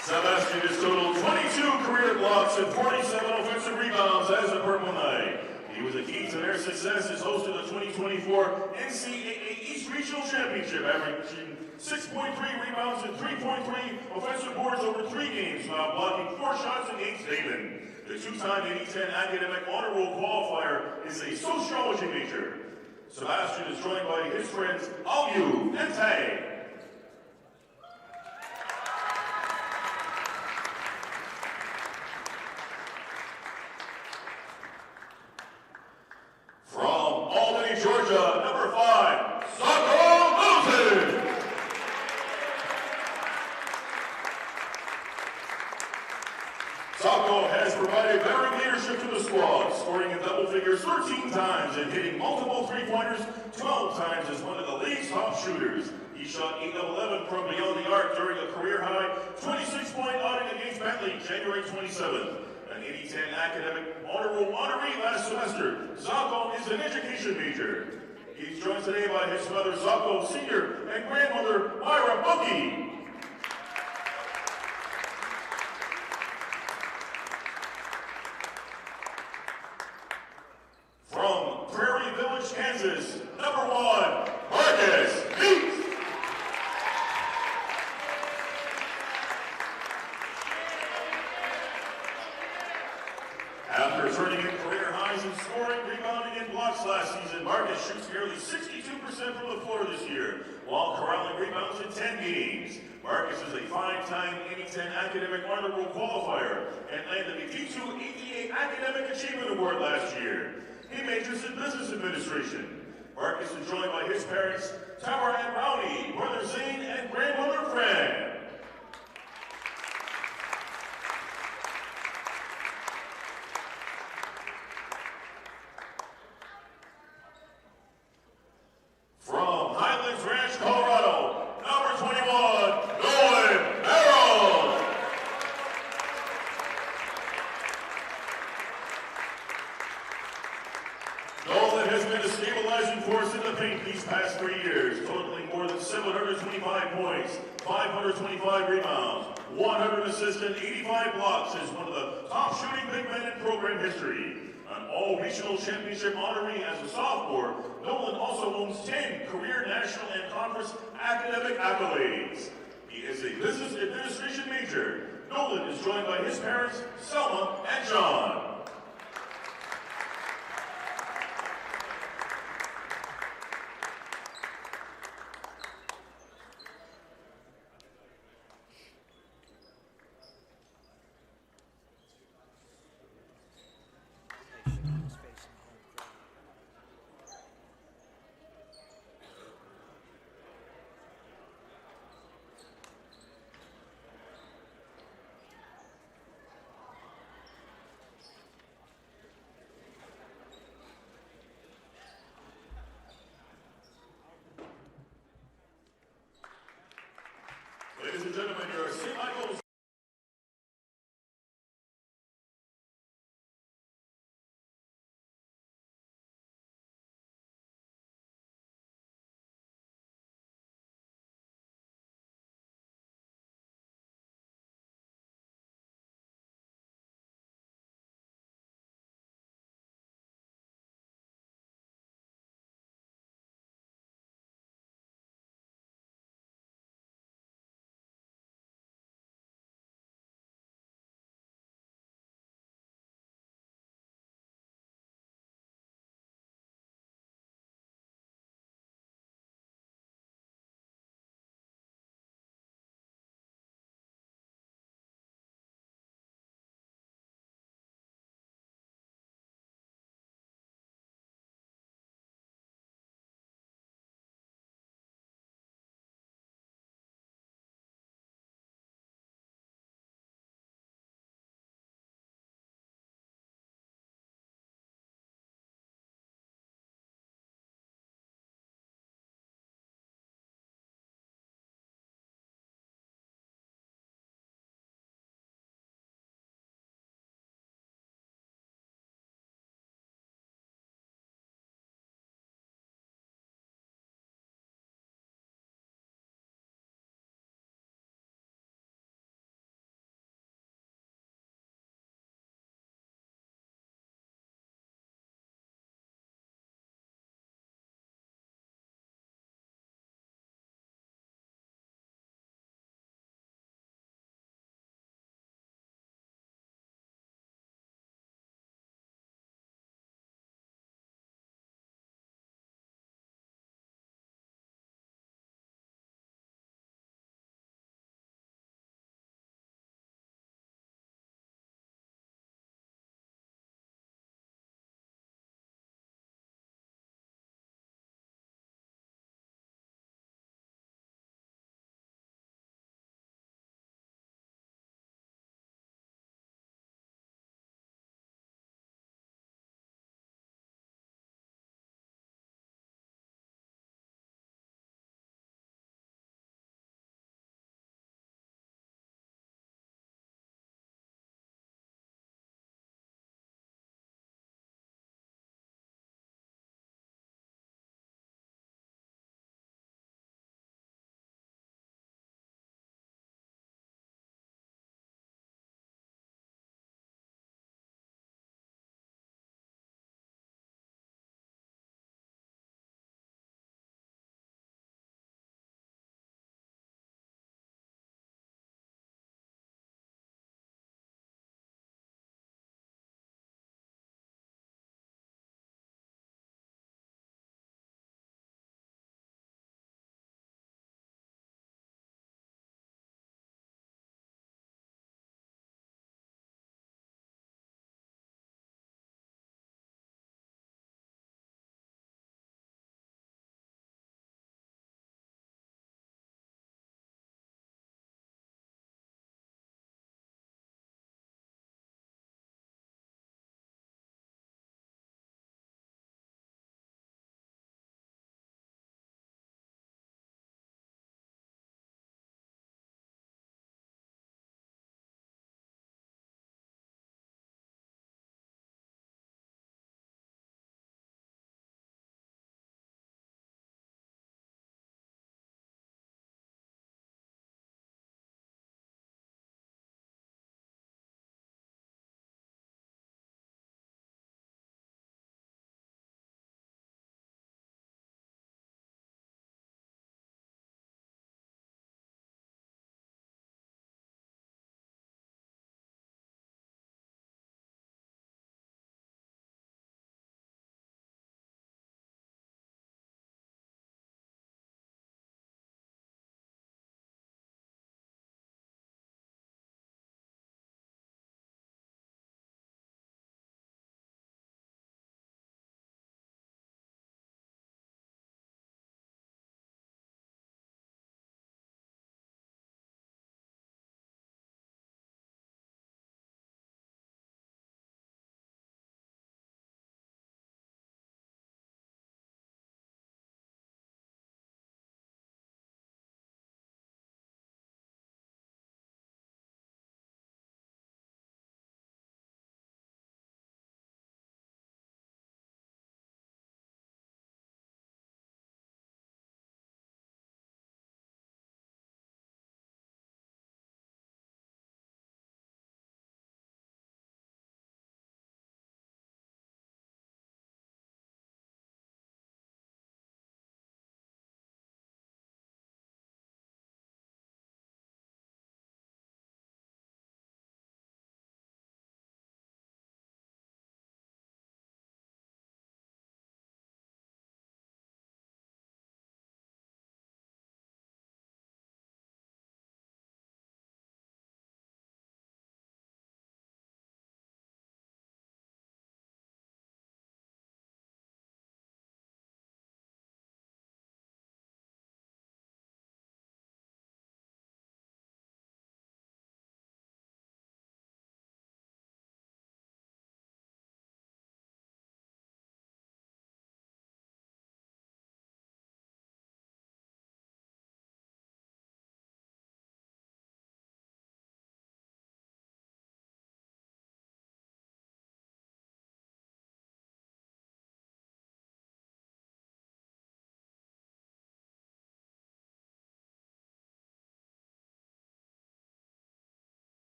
Sebastian has totaled 22 career blocks and 47 offensive rebounds as a Purple Knight. He was a key to their success as host of the 2024 NCAA East Regional Championship, averaging 6.3 rebounds and 3.3 offensive boards over 3 games while blocking 4 shots against Damon. The two-time 80-10 academic honor roll qualifier is a sociology major. Sebastian is joined by his friends Alyu and Tay. Georgia, number 5, Socko Middleton. Socko has provided veteran leadership to the squad, scoring in double figures 13 times and hitting multiple three-pointers 12 times as one of the league's top shooters. He shot 8 of 11 from beyond the arc during a career-high 26-point outing against Bentley, January 27th. An 80-10 academic honor roll honoree last semester, Socko is an education major. He's joined today by his mother, Socko Sr., and grandmother, Myra Bucky. From Prairie Village, Kansas, number 1, Marcus Meeks. After turning in career highs in scoring, rebounding, and blocks last season, Marcus shoots nearly 62% from the floor this year, while corralling rebounds in 10 games. Marcus is a 5-time 80-10 academic honor roll qualifier and landed a D2 ADA Academic Achievement Award last year. He majors in business administration. Marcus is joined by his parents, Tamara and Rowdy, brother Zane, and grandmother Fran. Nolan has been a stabilizing force in the paint these past 3 years, totaling more than 725 points, 525 rebounds, 100 assists, and 85 blocks as one of the top shooting big men in program history. An all-regional championship honoree as a sophomore, Nolan also owns 10 career national and conference academic accolades. He is a business administration major. Nolan is joined by his parents, Selma and John. Ladies and gentlemen, your St. Michael's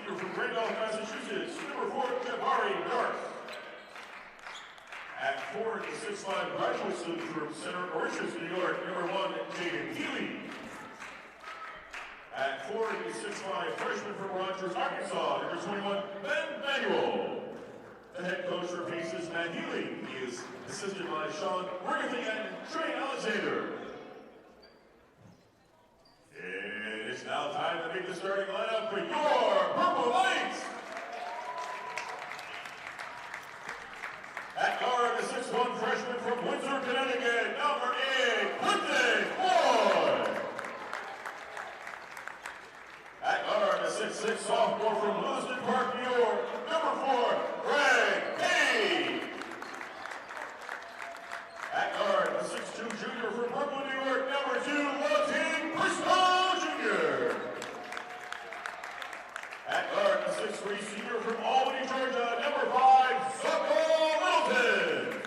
junior from Randolph, Massachusetts, number 4, Jabari North. At 4, the 6'5" graduate student from Center Orchards, New York, number 1, Jaden Healy. At 4, the 6'5" freshman from Rogers, Arkansas, number 21, Ben Manuel. The head coach for Pace is Matt Healy. He is assisted by Sean Worthing and Trey Alexander. It's now time to make the starting lineup for your Purple Knights. At guard, the 6'1" freshman from Windsor, Connecticut, number 8, Quinton Floyd. At guard, the 6'6" sophomore from Lewiston Park, New York, number 4, Greg Hay. At guard, the 6'2" junior from Brooklyn, New York, number 2, Latin Bristow Jr. At guard, the 6'3" senior from Albany, Georgia, number 5, Zucco Middleton.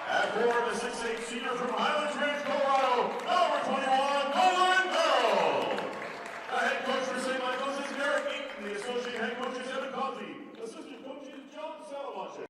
At 4, the 6'8" senior from Highlands Ranch, Colorado, number 21, Nolan Merrill. The head coach for St. Michael's is Eric Eaton. The associate head coach is Evan Conti. Assistant coach is John Salamanche.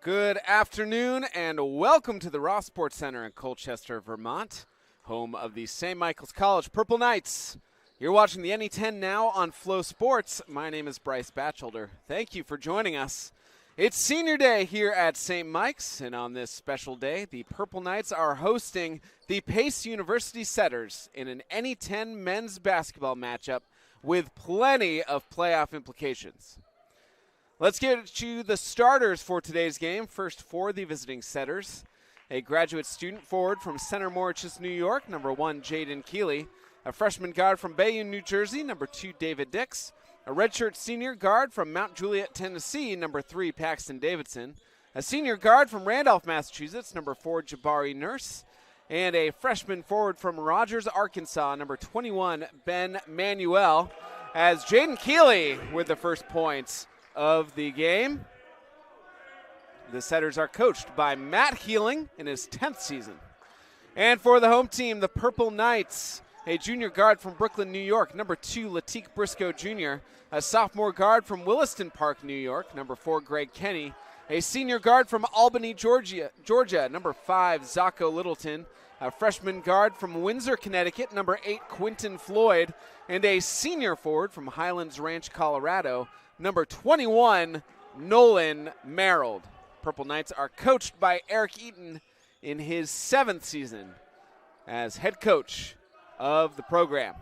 Good afternoon and welcome to the Ross Sports Center in Colchester, Vermont, home of the St. Michael's College Purple Knights. You're watching the NE10 now on Flo Sports. My name is Bryce Batchelder. Thank you for joining us. It's senior day here at St. Mike's, and on this special day, the Purple Knights are hosting the Pace University Setters in an NE10 men's basketball matchup with plenty of playoff implications. Let's get you the starters for today's game. First for the visiting Setters, a graduate student forward from Center Moriches, New York, number 1, Jaden Keeley. A freshman guard from Bayonne, New Jersey, number 2, David Dix. A redshirt senior guard from Mount Juliet, Tennessee, number 3, Paxton Davidson. A senior guard from Randolph, Massachusetts, number 4, Jabari Nurse. And a freshman forward from Rogers, Arkansas, number 21, Ben Manuel. As Jaden Keeley with the first points of the game. The Setters are coached by Matt Healing in his 10th season. And for the home team, the Purple Knights, a junior guard from Brooklyn, New York, number 2, Latique Briscoe Jr., a sophomore guard from Williston Park, New York, number 4, Greg Kenny, a senior guard from Albany, Georgia, number 5, Zacho Littleton, a freshman guard from Windsor, Connecticut, number 8, Quinton Floyd, and a senior forward from Highlands Ranch, Colorado, number 21, Nolan Merrill. Purple Knights are coached by Eric Eaton in his 7th season as head coach of the program.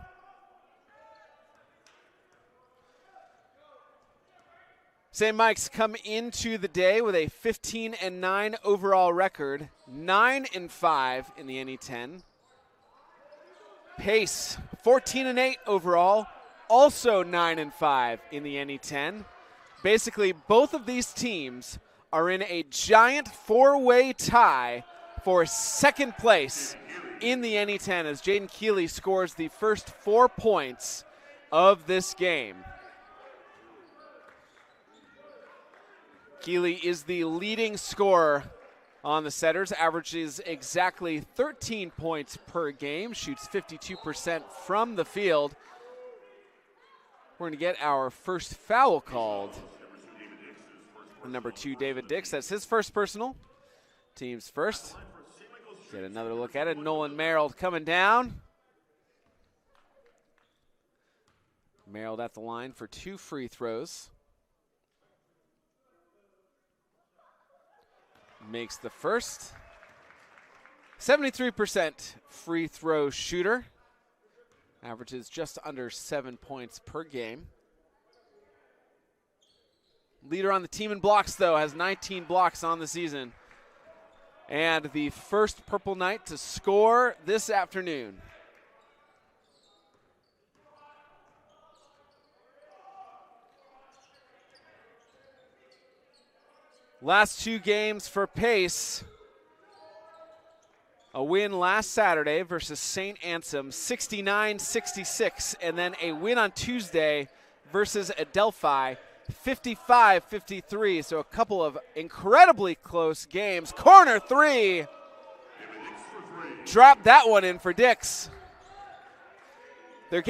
St. Mike's come into the day with a 15-9 overall record, 9-5 in the NE10. Pace, 14-8 overall, also 9-5 in the NE10. Basically, both of these teams are in a giant 4-way tie for second place in the NE10 as Jaden Keeley scores the first 4 points of this game. Keeley is the leading scorer on the Setters, averages exactly 13 points per game, shoots 52% from the field. We're going to get our first foul called. Number 2, David Dix. That's his first personal. Team's first. Get another look at it. Nolan Merrill coming down. Merrill at the line for 2 free throws. Makes the first. 73% free throw shooter. Averages just under 7 points per game. Leader on the team in blocks, though, has 19 blocks on the season. And the first Purple Knight to score this afternoon. Last 2 games for Pace. A win last Saturday versus St. Anselm, 69-66, and then a win on Tuesday versus Adelphi, 55-53. So a couple of incredibly close games. Corner three. Dropped that one in for Dix. Their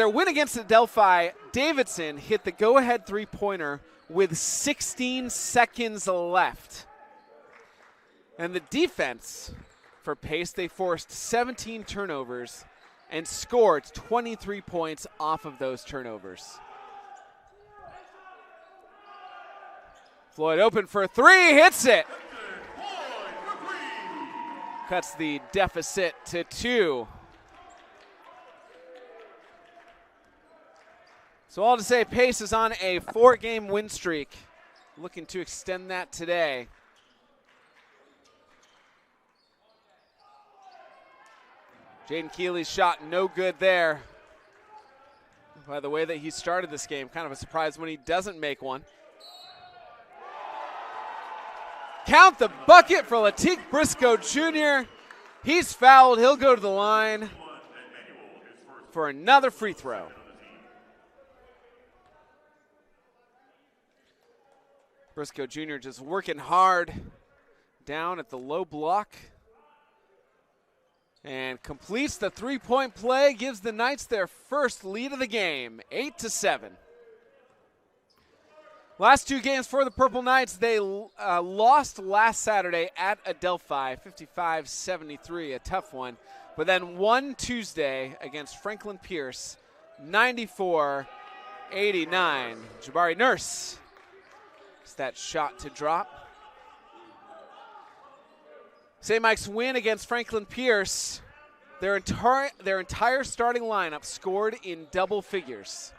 win against Adelphi, Davidson hit the go-ahead three-pointer with 16 seconds left. And the defense for Pace, they forced 17 turnovers and scored 23 points off of those turnovers. Floyd open for three, hits it. Cuts the deficit to 2. So all to say, Pace is on a 4-game win streak, looking to extend that today. Jaden Keeley's shot no good there. By the way that he started this game, kind of a surprise when he doesn't make one. Count the bucket for Latik Briscoe Jr. He's fouled. He'll go to the line for another free throw. Briscoe Jr. just working hard down at the low block. And completes the three-point play, gives the Knights their first lead of the game, 8-7. Last 2 games for the Purple Knights, they lost last Saturday at Adelphi, 55-73, a tough one. But then won Tuesday against Franklin Pierce, 94-89. Jabari Nurse, it's that shot to drop. St. Mike's win against Franklin Pierce, their entire starting lineup scored in double figures.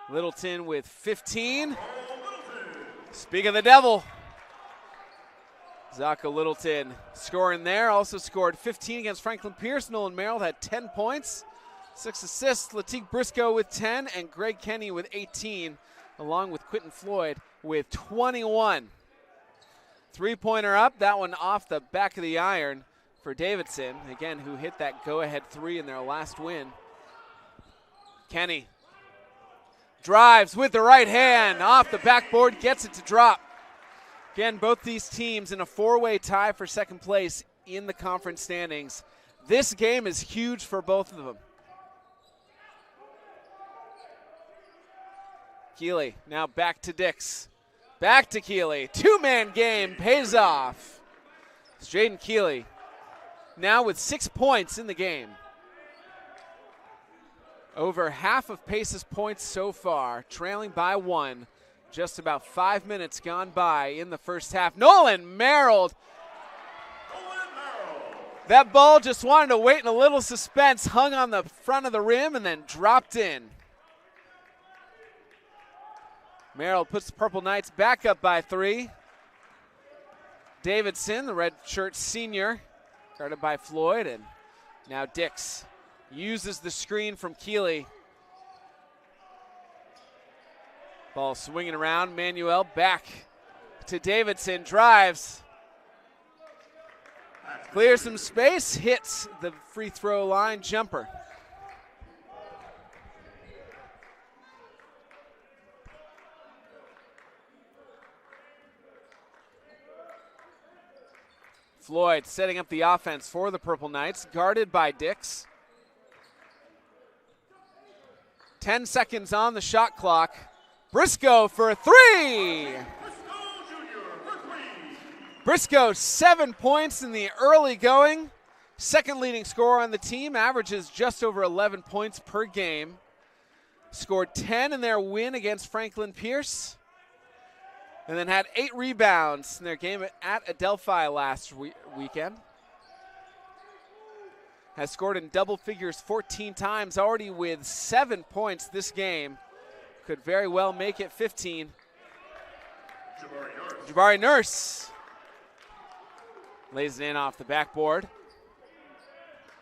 Littleton with 15. Speak of the devil. Zaka Littleton scoring there. Also scored 15 against Franklin Pierce. Nolan Merrill had 10 points. 6 assists. Latik Briscoe with 10 and Greg Kenny with 18, along with Quentin Floyd with 21. Three-pointer up, that one off the back of the iron for Davidson, again, who hit that go-ahead 3 in their last win. Kenny drives with the right hand, off the backboard, gets it to drop. Again, both these teams in a 4-way tie for second place in the conference standings. This game is huge for both of them. Keeley now back to Dix. Back to Keeley. 2-man game pays off. It's Jaden Keeley now with 6 points in the game. Over half of Pace's points so far, trailing by 1. Just about 5 minutes gone by in the first half. Nolan Merrill. That ball just wanted to wait in a little suspense, hung on the front of the rim and then dropped in. Merrill puts the Purple Knights back up by 3. Davidson, the red shirt senior, guarded by Floyd, and now Dix uses the screen from Keeley. Ball swinging around, Manuel back to Davidson, drives. Clears some space, hits the free throw line jumper. Floyd setting up the offense for the Purple Knights, guarded by Dix. 10 seconds on the shot clock. Briscoe for 3. Briscoe, 7 points in the early going. Second leading scorer on the team, averages just over 11 points per game. Scored 10 in their win against Franklin Pierce. And then had 8 rebounds in their game at Adelphi last weekend. Has scored in double figures 14 times, already with 7 points this game. Could very well make it 15. Jabari Nurse lays it in off the backboard.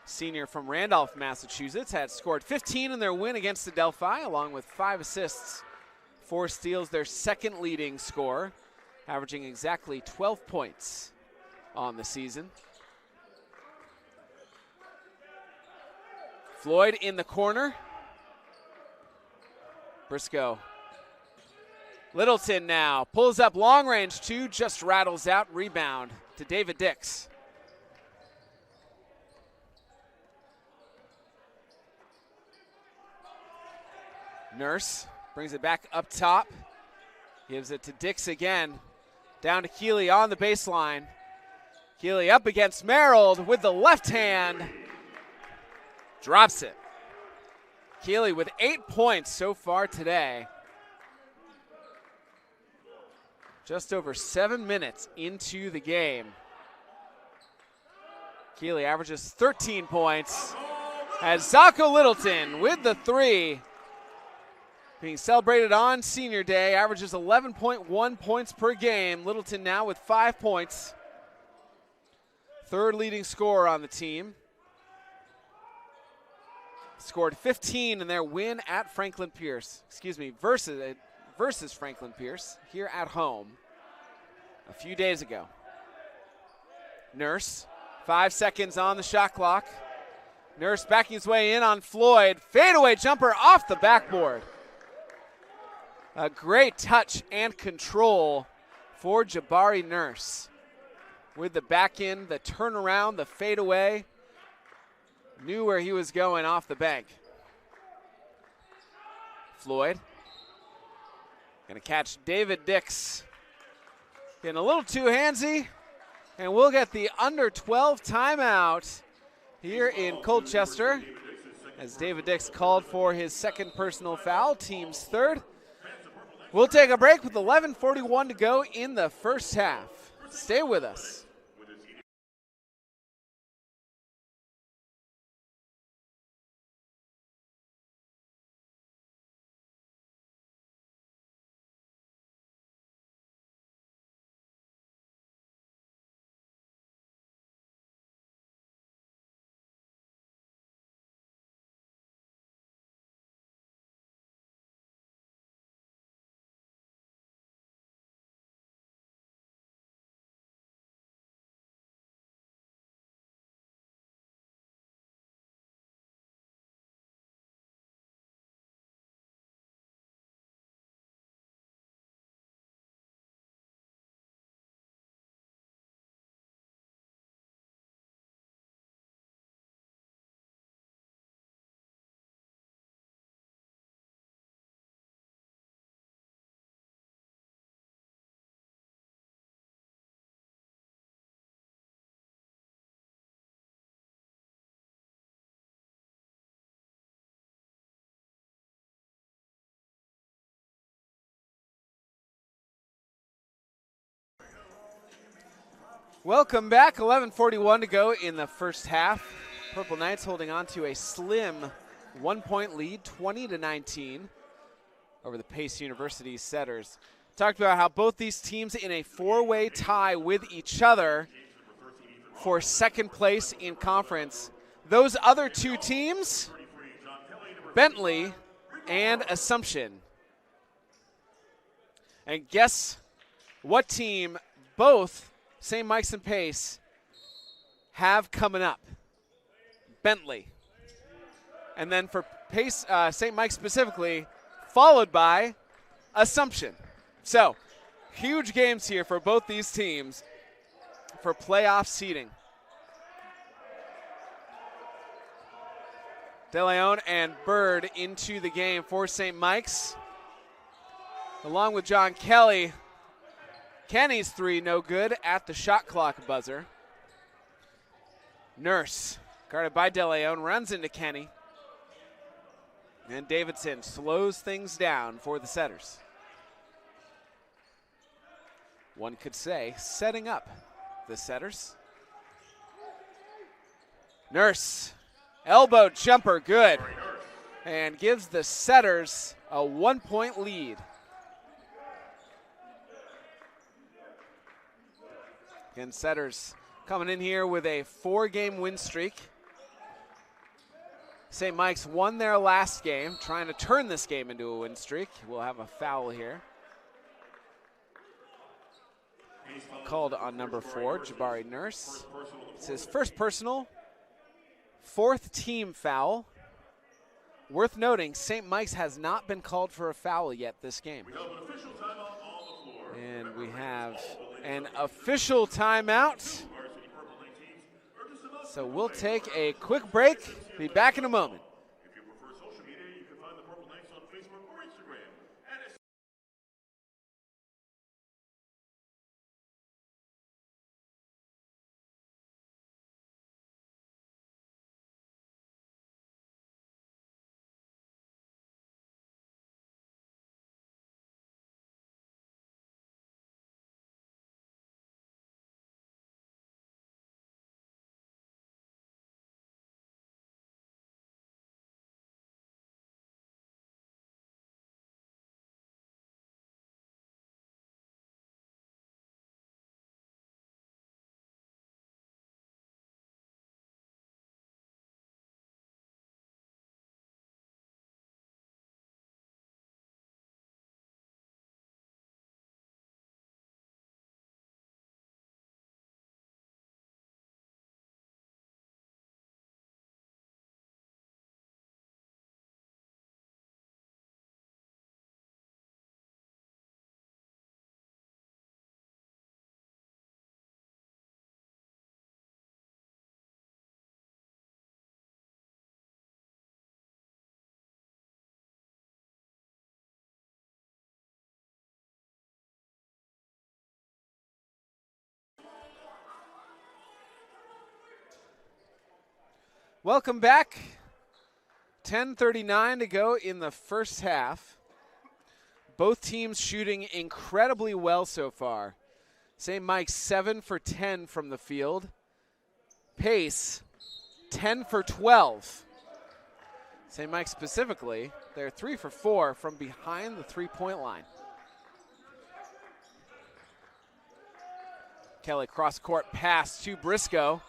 Senior from Randolph, Massachusetts, had scored 15 in their win against Adelphi, along with 5 assists. 4 steals, their second leading scorer, averaging exactly 12 points. on the season. Floyd in the corner. Briscoe. Littleton now pulls up long range two, just rattles out. Rebound to David Dix. Nurse brings it back up top. Gives it to Dix again. Down to Keeley on the baseline. Keeley up against Merrill with the left hand. Drops it. Keeley with 8 points so far today. Just over 7 minutes into the game. Keeley averages 13 points. As Zacho Littleton with the three. Being celebrated on Senior Day, averages 11.1 points per game. Littleton now with 5 points. Third leading scorer on the team. Scored 15 in their win at Franklin Pierce. Versus Franklin Pierce here at home a few days ago. Nurse, 5 seconds on the shot clock. Nurse backing his way in on Floyd. Fadeaway jumper off the backboard. A great touch and control for Jabari Nurse. With the back end, the turnaround, the fadeaway. Knew where he was going off the bank. Floyd. Gonna catch David Dix. Getting a little too handsy. And we'll get the under 12 timeout here in Colchester. As David Dix called for his second personal foul, team's third. We'll take a break with 11:41 to go in the first half. Stay with us. Welcome back. 11:41 to go in the first half. Purple Knights holding on to a slim 1-point lead, 20-19 over the Pace University Setters. Talked about how both these teams in a four-way tie with each other for second place in conference. Those other two teams, Bentley and Assumption. And guess what team both St. Mike's and Pace have coming up? Bentley. And then for Pace, St. Mike's specifically, followed by Assumption. So, huge games here for both these teams for playoff seeding. De Leon and Bird into the game for St. Mike's. Along with John Kelly. Kenny's three no good at the shot clock buzzer. Nurse, guarded by De Leon, runs into Kenny. And Davidson slows things down for the Setters. One could say setting up the Setters. Nurse, elbow jumper, good. And gives the Setters a 1-point lead. Again, Setters coming in here with a 4-game win streak. St. Mike's won their last game, trying to turn this game into a win streak. We'll have a foul here. called on number 4, Jabari Nurse. It's his first personal, 4th team foul. Worth noting, St. Mike's has not been called for a foul yet this game. And we have an official timeout. So we'll take a quick break. Be back in a moment. If you prefer social media, you can find the Purple Knights on Facebook or Instagram. Welcome back. 10:39 to go in the first half. Both teams shooting incredibly well so far. St. Mike's 7 for 10 from the field. Pace 10 for 12. St. Mike's specifically, they're 3 for 4 from behind the three-point line. Kelly cross-court pass to Briscoe.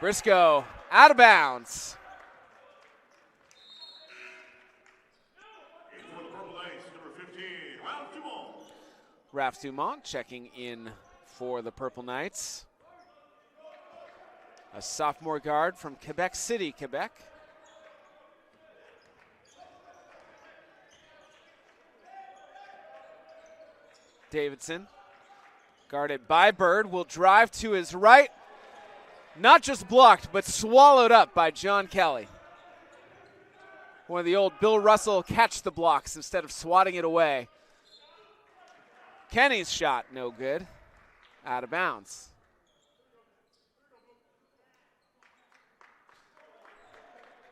Briscoe out of bounds. For the Purple Knights, number 15, Ralph Dumont. Ralph Dumont checking in for the Purple Knights. A sophomore guard from Quebec City, Quebec. Davidson, guarded by Bird, will drive to his right. Not just blocked, but swallowed up by John Kelly. One of the old Bill Russell catch the blocks instead of swatting it away. Kenny's shot, no good. Out of bounds.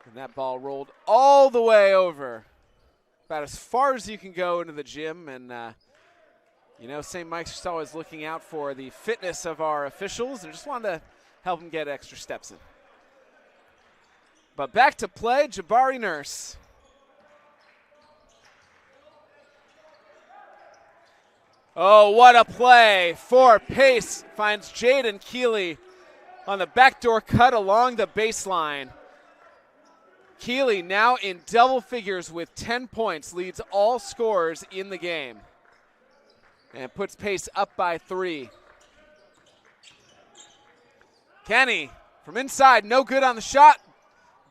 And that ball rolled all the way over. About as far as you can go into the gym. And, you know, St. Mike's just always looking out for the fitness of our officials and just wanted to help them get extra steps in. But back to play, Jabari Nurse. Oh, what a play for Pace. Finds Jaden Keeley on the backdoor cut along the baseline. Keeley now in double figures with 10 points, leads all scorers in the game. And puts Pace up by 3. Kenny from inside, no good on the shot.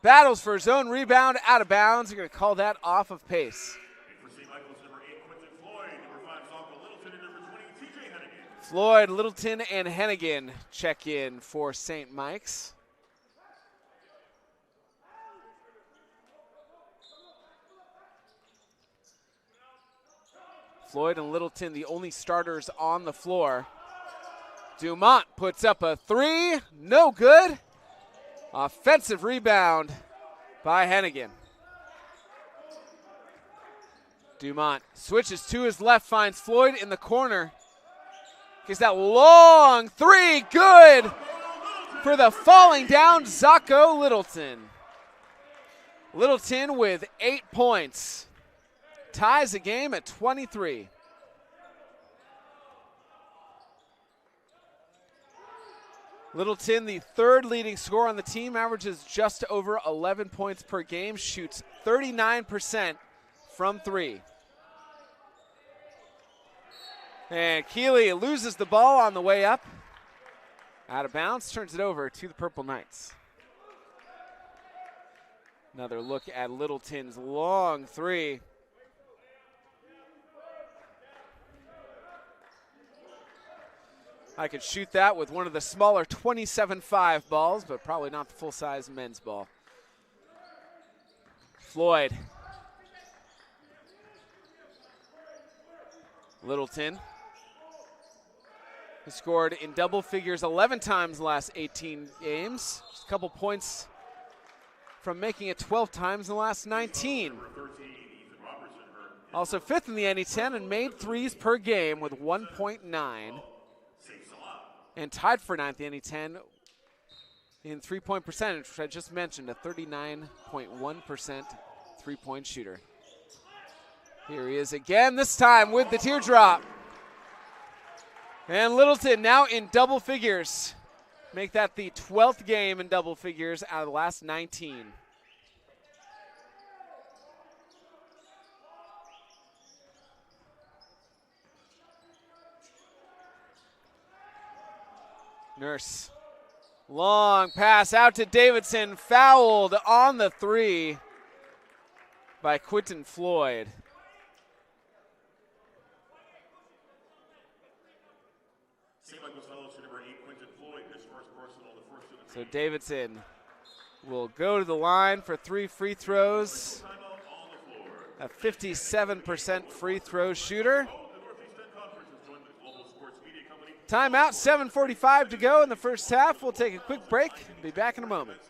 Battles for his own rebound, out of bounds. You're going to call that off of Pace. Floyd, Littleton, and Hennigan check in for St. Mike's. Floyd and Littleton, the only starters on the floor. Dumont puts up a 3, no good. Offensive rebound by Hennigan. Dumont switches to his left, finds Floyd in the corner. Gets that long 3, good for the falling down Zacho Littleton. Littleton with 8 points. Ties the game at 23. Littleton, the third leading scorer on the team, averages just over 11 points per game, shoots 39% from 3. And Keeley loses the ball on the way up. Out of bounds, turns it over to the Purple Knights. Another look at Littleton's long three. I could shoot that with one of the smaller 27.5 balls, but probably not the full-size men's ball. Floyd. Littleton. He scored in double figures 11 times the last 18 games. Just a couple points from making it 12 times in the last 19. Also fifth in the NE10 and made threes per game with 1.9. And tied for ninth in the NE10 in three-point percentage, which I just mentioned, a 39.1% three-point shooter. Here he is again, this time with the teardrop. And Littleton now in double figures. Make that the 12th game in double figures out of the last 19. Nurse. Long pass out to Davidson. Fouled on the three by Quinton Floyd. So Davidson will go to the line for 3 free throws. A 57% free throw shooter. Timeout, 7:45 to go in the first half. We'll take a quick break. Be back in a moment.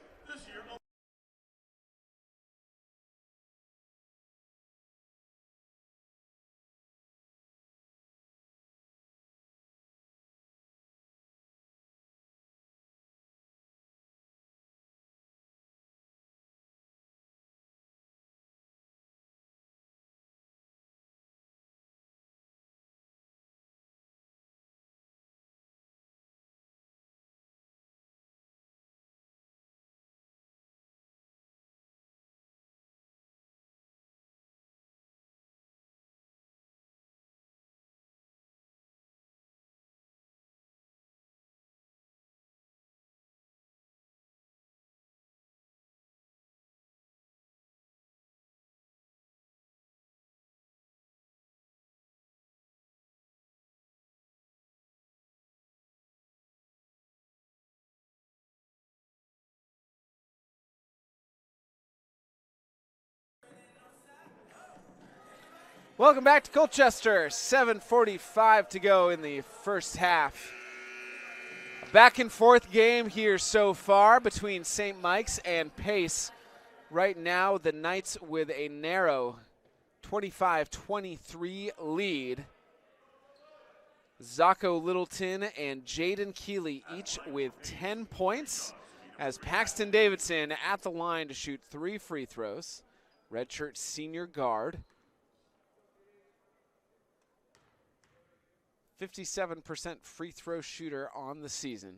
Welcome back to Colchester. 7:45 to go in the first half. A back and forth game here so far between St. Mike's and Pace. Right now, the Knights with a narrow 25-23 lead. Zacho Littleton and Jaden Keeley each with 10 points as Paxton Davidson at the line to shoot 3 free throws. Redshirt senior guard. 57% free throw shooter on the season.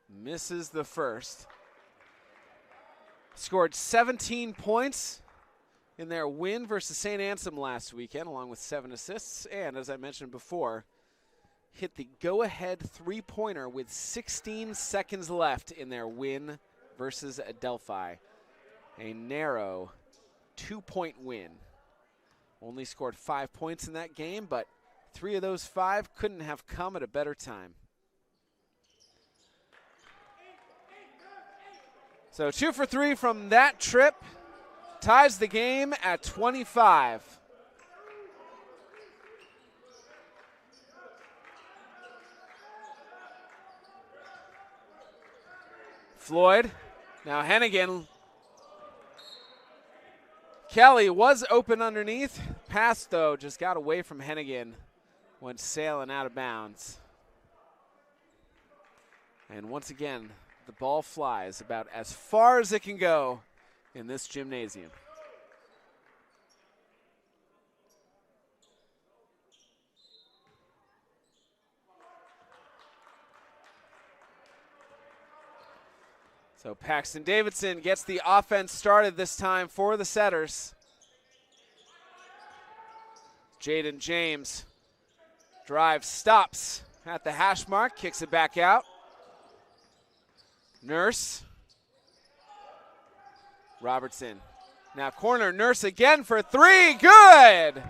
Misses the first. Scored 17 points in their win versus St. Anselm last weekend, along with 7 assists. And as I mentioned before, hit the go-ahead three-pointer with 16 seconds left in their win versus Adelphi. A narrow 2-point win. Only scored 5 points in that game, but 3 of those 5 couldn't have come at a better time. So 2 for 3 from that trip. Ties the game at 25. Floyd, now Hennigan. Kelly was open underneath. Pass, though, just got away from Hennigan. Went sailing out of bounds. And once again, the ball flies about as far as it can go in this gymnasium. So Paxton Davidson gets the offense started this time for the Setters. Jaden James. Drive stops at the hash mark, kicks it back out. Nurse. Robertson. Now corner, Nurse again for three. Good!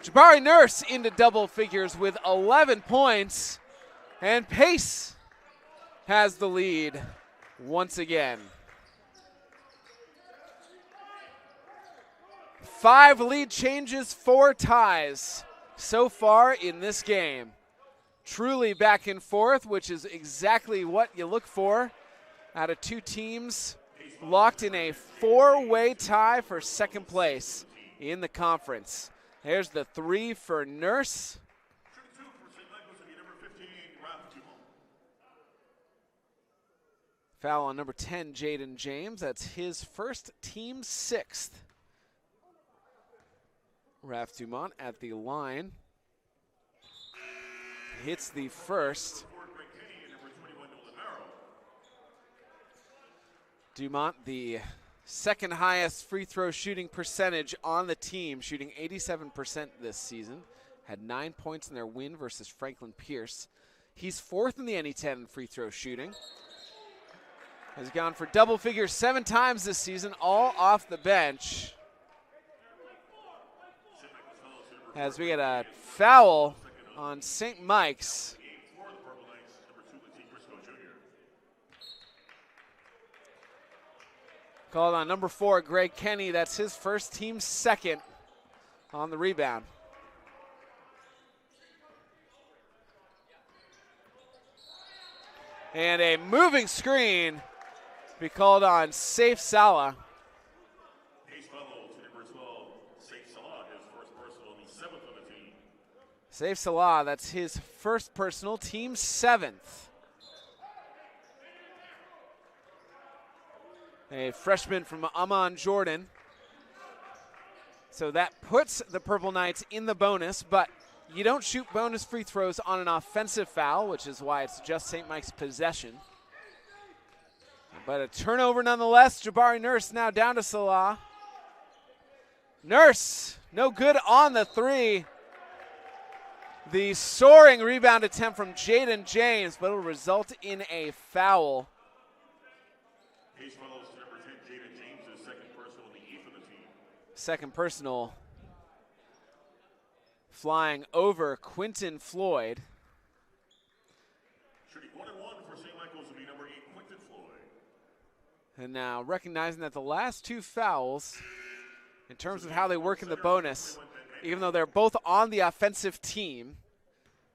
Jabari Nurse into double figures with 11 points. And Pace has the lead once again. 5 lead changes, 4 ties so far in this game. Truly back and forth, which is exactly what you look for out of 2 teams locked in a 4-way tie for second place in the conference. There's the 3 for Nurse. Foul on number 10, Jaden James. That's his first, team 6th. Raph Dumont at the line. Hits the first. Dumont, the second highest free throw shooting percentage on the team, shooting 87% this season. Had 9 points in their win versus Franklin Pierce. He's 4th in the NE10 free throw shooting. Has gone for double figures 7 times this season, all off the bench. As we get a foul on St. Mike's. Called on number 4, Greg Kenny. That's his first, team 2nd on the rebound. And a moving screen be called on Saif Salah. Saif Salah, that's his first personal, team 7th. A freshman from Amman, Jordan. So that puts the Purple Knights in the bonus, but you don't shoot bonus free throws on an offensive foul, which is why it's just St. Mike's possession. But a turnover nonetheless. Jabari Nurse now down to Salah. Nurse, no good on the 3. The soaring rebound attempt from Jaden James, but it'll result in a foul. Second personal flying over Quinton Floyd. And now recognizing that the last 2 fouls, in terms of how they work in the bonus, even though they're both on the offensive team,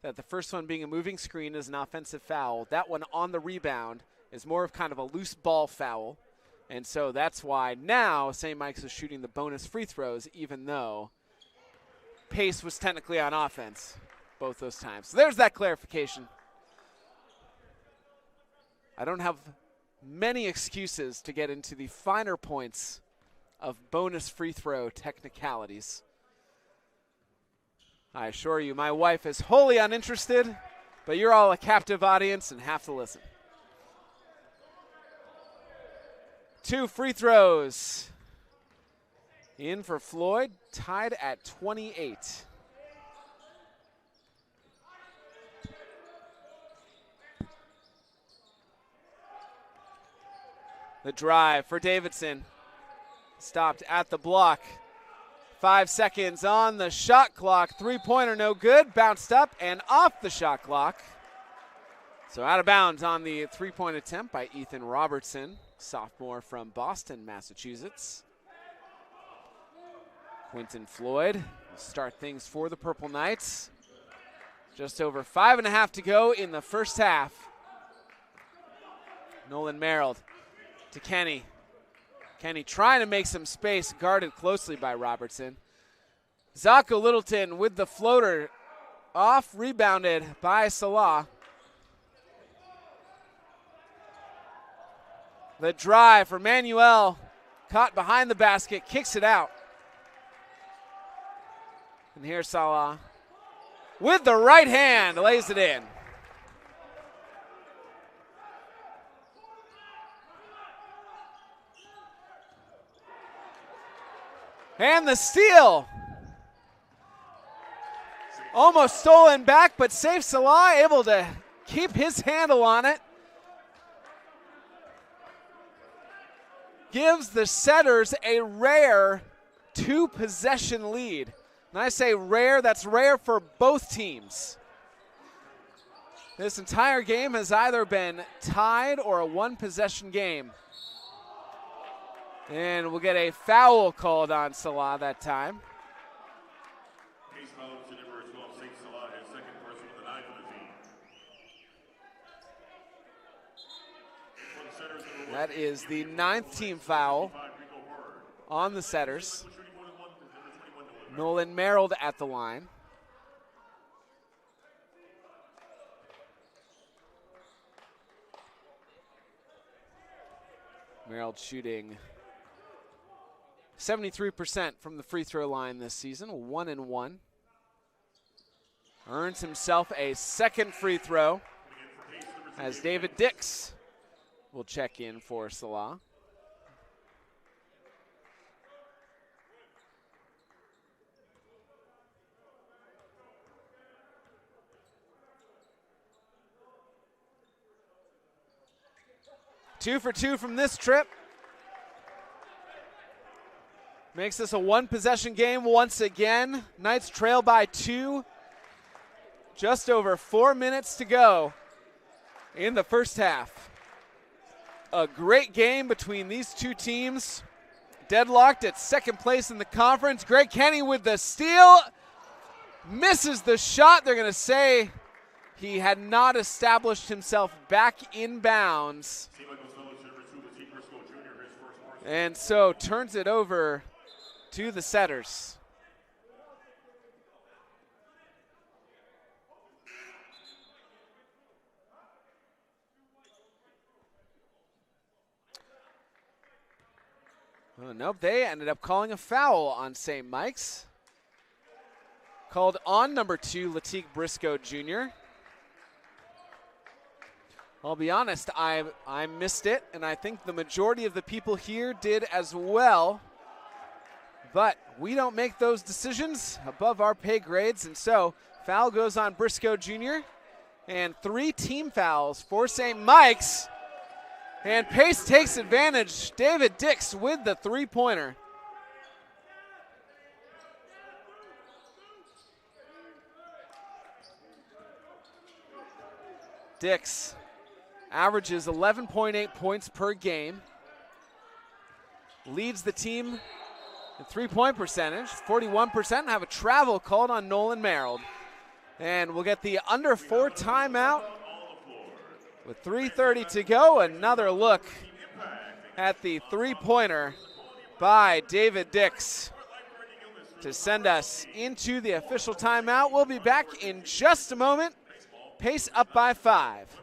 that the first one being a moving screen is an offensive foul. That one on the rebound is more of kind of a loose ball foul. And so that's why now St. Mike's is shooting the bonus free throws, even though Pace was technically on offense both those times. So there's that clarification. I don't have many excuses to get into the finer points of bonus free throw technicalities. I assure you, my wife is wholly uninterested, but you're all a captive audience and have to listen. 2 free throws in for Floyd, tied at 28. The drive for Davidson. Stopped at the block. 5 seconds on the shot clock. 3-pointer no good. Bounced up and off the shot clock. So out of bounds on the 3-point attempt by Ethan Robertson, sophomore from Boston, Massachusetts. Quinton Floyd will start things for the Purple Knights. Just over 5.5 to go in the first half. Nolan Merrill to Kenny. Kenny trying to make some space, guarded closely by Robertson. Zako Littleton with the floater, off, rebounded by Salah. The drive for Manuel, caught behind the basket, kicks it out. And here's Salah with the right hand, lays it in. And the steal Almost stolen back, but safe Salah, able to keep his handle on it. Gives the Setters a rare 2-possession lead. And I say rare, that's rare for both teams. This entire game has either been tied or a 1-possession game. And we'll get a foul called on Salah that time. That is the 9th team foul on the Setters. Nolan Merrill at the line. Merrill shooting 73% from the free throw line this season, 1-1. Earns himself a second free throw as David Dix will check in for Salah. Two for two from this trip. Makes this a 1-possession game once again. Knights trail by 2. Just over 4 minutes to go in the first half. A great game between these two teams. Deadlocked at second place in the conference. Greg Kenny with the steal. Misses the shot. They're going to say he had not established himself back in bounds. And so turns it over to the Setters. Oh, nope, they ended up calling a foul on St. Mike's. Called on number 2, Latique Briscoe Jr. I'll be honest, I missed it, and I think the majority of the people here did as well. But we don't make those decisions above our pay grades, and so foul goes on Briscoe Jr. And 3 team fouls for St. Mike's. And Pace takes advantage. David Dix with the 3-pointer. Dix averages 11.8 points per game. Leads the team in 3-point percentage, 41%. Have a travel called on Nolan Merrill. And we'll get the under 4 timeout. With 3:30 to go, another look at the 3-pointer by David Dix to send us into the official timeout. We'll be back in just a moment. Pace up by 5.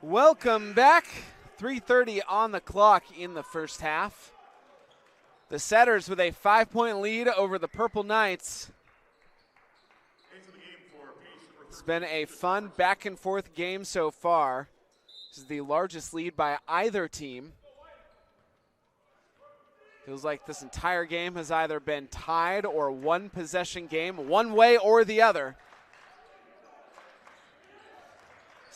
Welcome back. 3:30 on the clock in the first half. The Setters with a 5-point lead over the Purple Knights. It's been a fun back and forth game so far. This is the largest lead by either team. Feels like this entire game has either been tied or 1-possession game, one way or the other.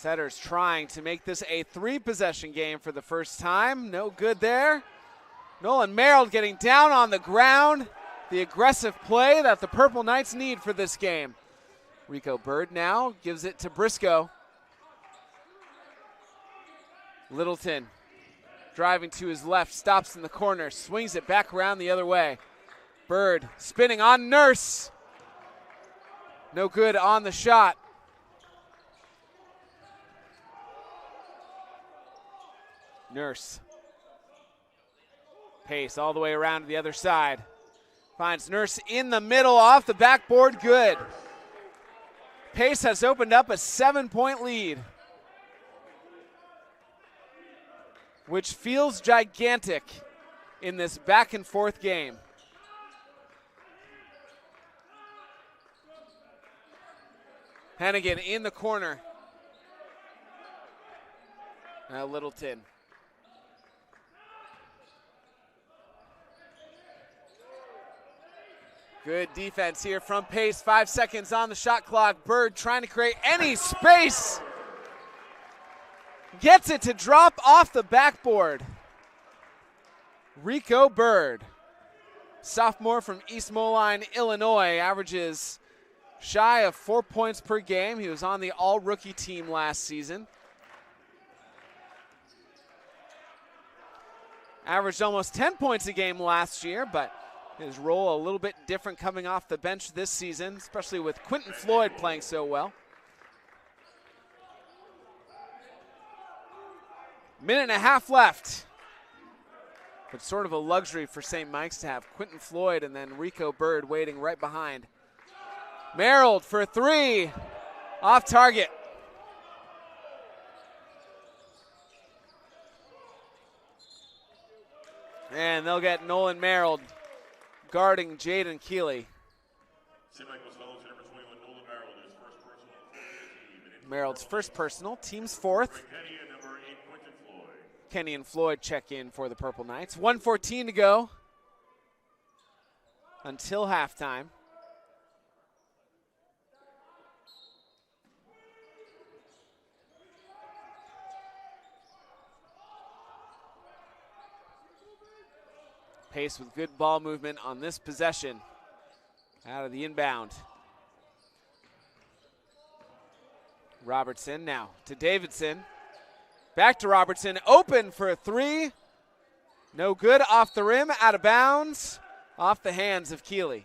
Setters trying to make this a 3-possession game for the first time. No good there. Nolan Merrill getting down on the ground. The aggressive play that the Purple Knights need for this game. Rico Bird now gives it to Briscoe. Littleton driving to his left, stops in the corner, swings it back around the other way. Bird spinning on Nurse. No good on the shot. Nurse. Pace all the way around to the other side. Finds Nurse in the middle, off the backboard, good. Pace has opened up a 7-point lead, which feels gigantic in this back and forth game. Hennigan in the corner. Now Littleton. Good defense here from Pace. 5 seconds on the shot clock. Bird trying to create any space. Gets it to drop off the backboard. Rico Bird, sophomore from East Moline, Illinois, averages shy of 4 points per game. He was on the all-rookie team last season. Averaged almost 10 points a game last year, but his role a little bit different coming off the bench this season, especially with Quentin Floyd playing so well. Minute and a half left. But sort of a luxury for St. Mike's to have Quentin Floyd and then Rico Bird waiting right behind. Merrill for 3, off target. And they'll get Nolan Merrill guarding Jaden Keeley. Merrill's first personal, team's 4th. Kenny and Floyd check in for the Purple Knights. 1:14 to go until halftime. Pace with good ball movement on this possession out of the inbound. Robertson now to Davidson. Back to Robertson, open for a 3. No good, off the rim, out of bounds, off the hands of Keeley.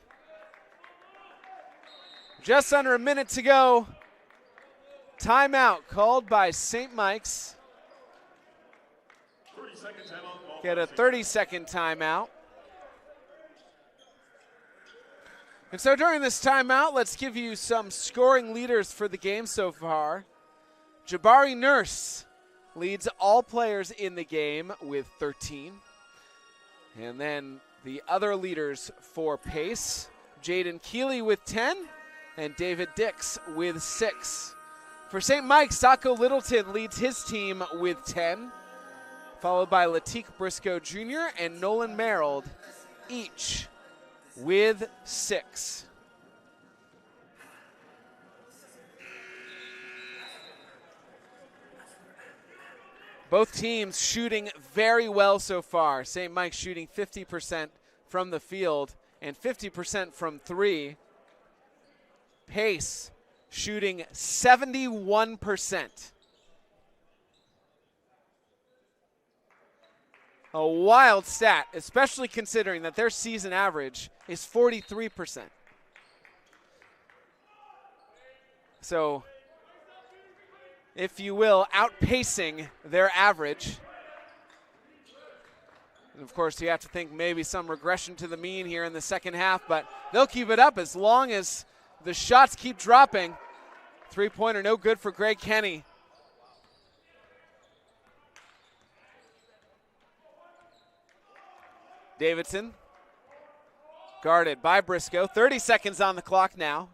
Just under a minute to go. Timeout called by St. Mike's. Get a 30-second timeout. And so during this timeout, let's give you some scoring leaders for the game so far. Jabari Nurse leads all players in the game with 13. And then the other leaders for Pace, Jaden Keeley with 10 and David Dix with 6. For St. Mike's, Sacco Littleton leads his team with 10, followed by Latique Briscoe Jr. and Nolan Merrill, each with 6. Both teams shooting very well so far. St. Mike's shooting 50% from the field and 50% from 3. Pace shooting 71%. A wild stat, especially considering that their season average is 43%. So, if you will, outpacing their average. And of course, you have to think maybe some regression to the mean here in the second half, but they'll keep it up as long as the shots keep dropping. 3-pointer no good for Greg Kenny. Davidson, guarded by Briscoe. 30 seconds on the clock now.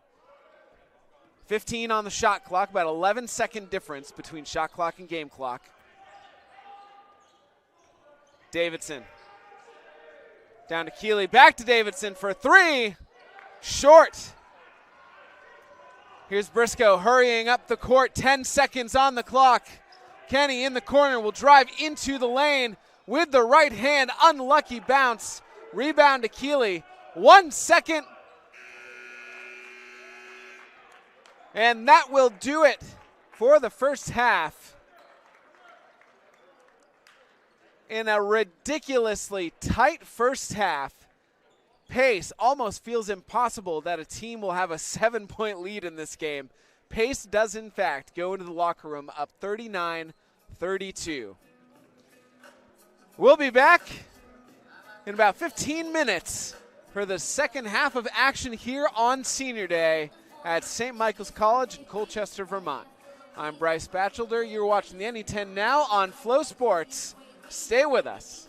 15 on the shot clock, about 11-second difference between shot clock and game clock. Davidson. Down to Keeley, back to Davidson for 3. Short. Here's Briscoe hurrying up the court, 10 seconds on the clock. Kenny in the corner will drive into the lane with the right hand, unlucky bounce. Rebound to Keeley, 1 second. And that will do it for the first half. In a ridiculously tight first half, pace almost feels impossible that a team will have a 7-point lead in this game. Pace does, in fact, go into the locker room up 39-32. We'll be back in about 15 minutes for the second half of action here on Senior Day at St. Michael's College in Colchester, Vermont. I'm Bryce Batchelder. You're watching the NE10 now on Flow Sports. Stay with us.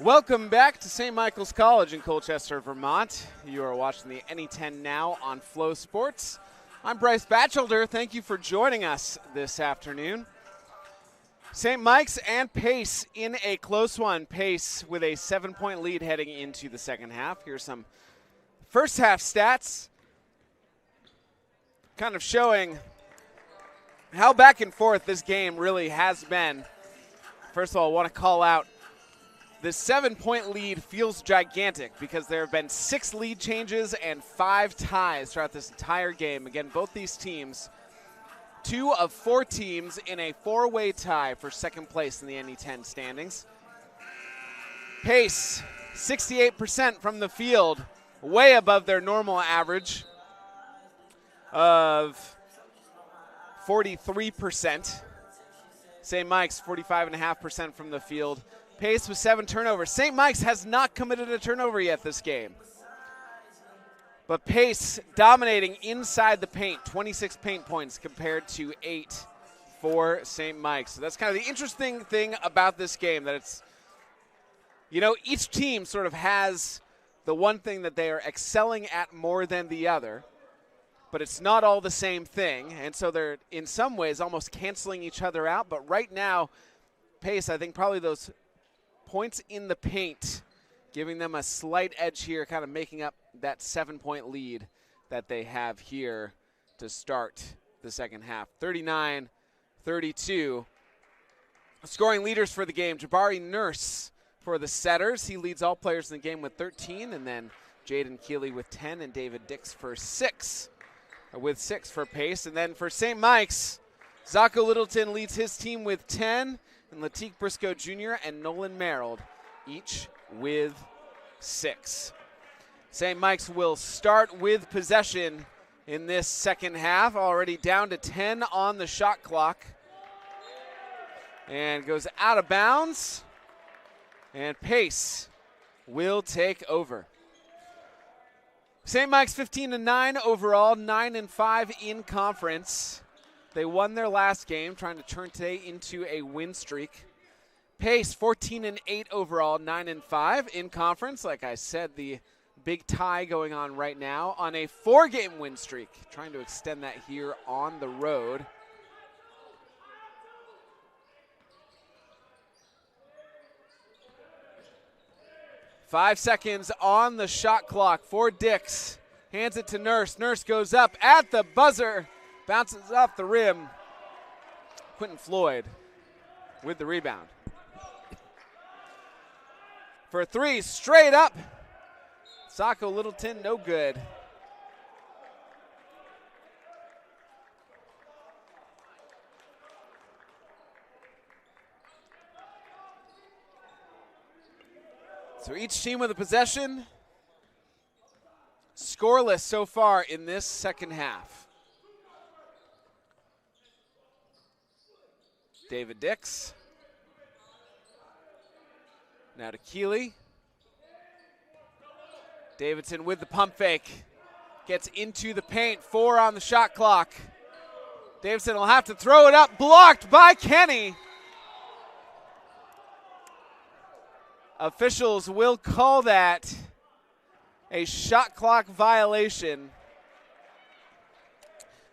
Welcome back to St. Michael's College in Colchester, Vermont. You are watching the NE10 Now on Flow Sports. I'm Bryce Batchelder. Thank you for joining us this afternoon. St. Mike's and Pace in a close one. Pace with a 7-point lead heading into the second half. Here's some first half stats, kind of showing how back and forth this game really has been. First of all, I want to call out the 7-point lead feels gigantic because there have been 6 lead changes and 5 ties throughout this entire game. Again, both these teams, 2 of 4 teams in a 4-way tie for second place in the NE10 standings. Pace, 68% from the field, way above their normal average of 43%. St. Mike's, 45.5% from the field. Pace with 7 turnovers. St. Mike's has not committed a turnover yet this game. But Pace dominating inside the paint, 26 paint points compared to 8 for St. Mike's. So that's kind of the interesting thing about this game, that it's, you know, each team sort of has the one thing that they are excelling at more than the other, but it's not all the same thing. And so they're in some ways almost canceling each other out. But right now, Pace, I think probably those points in the paint, giving them a slight edge here, kind of making up that 7-point lead that they have here to start the second half. 39-32. Scoring leaders for the game, Jabari Nurse for the setters. He leads all players in the game with 13, and then Jaden Keeley with 10, and David Dix for 6, with 6 for Pace. And then for St. Mike's, Zacho Littleton leads his team with 10, and Latique Briscoe Jr. and Nolan Merrill each with 6. St. Mike's will start with possession in this second half, already down to 10 on the shot clock. And goes out of bounds, and Pace will take over. St. Mike's 15-9 overall, 9-5 in conference. They won their last game, trying to turn today into a win streak. Pace, 14-8 overall, 9-5 in conference. Like I said, the big tie going on right now on a 4-game win streak, trying to extend that here on the road. Five seconds on the shot clock for Dix. Hands it to Nurse. Nurse goes up at the buzzer. Bounces off the rim. Quentin Floyd with the rebound. For 3, straight up. Zacho Littleton, no good. So each team with a possession. Scoreless so far in this second half. David Dix. Now to Keeley. Davidson with the pump fake. Gets into the paint. 4 on the shot clock. Davidson will have to throw it up. Blocked by Kenny. Officials will call that a shot clock violation.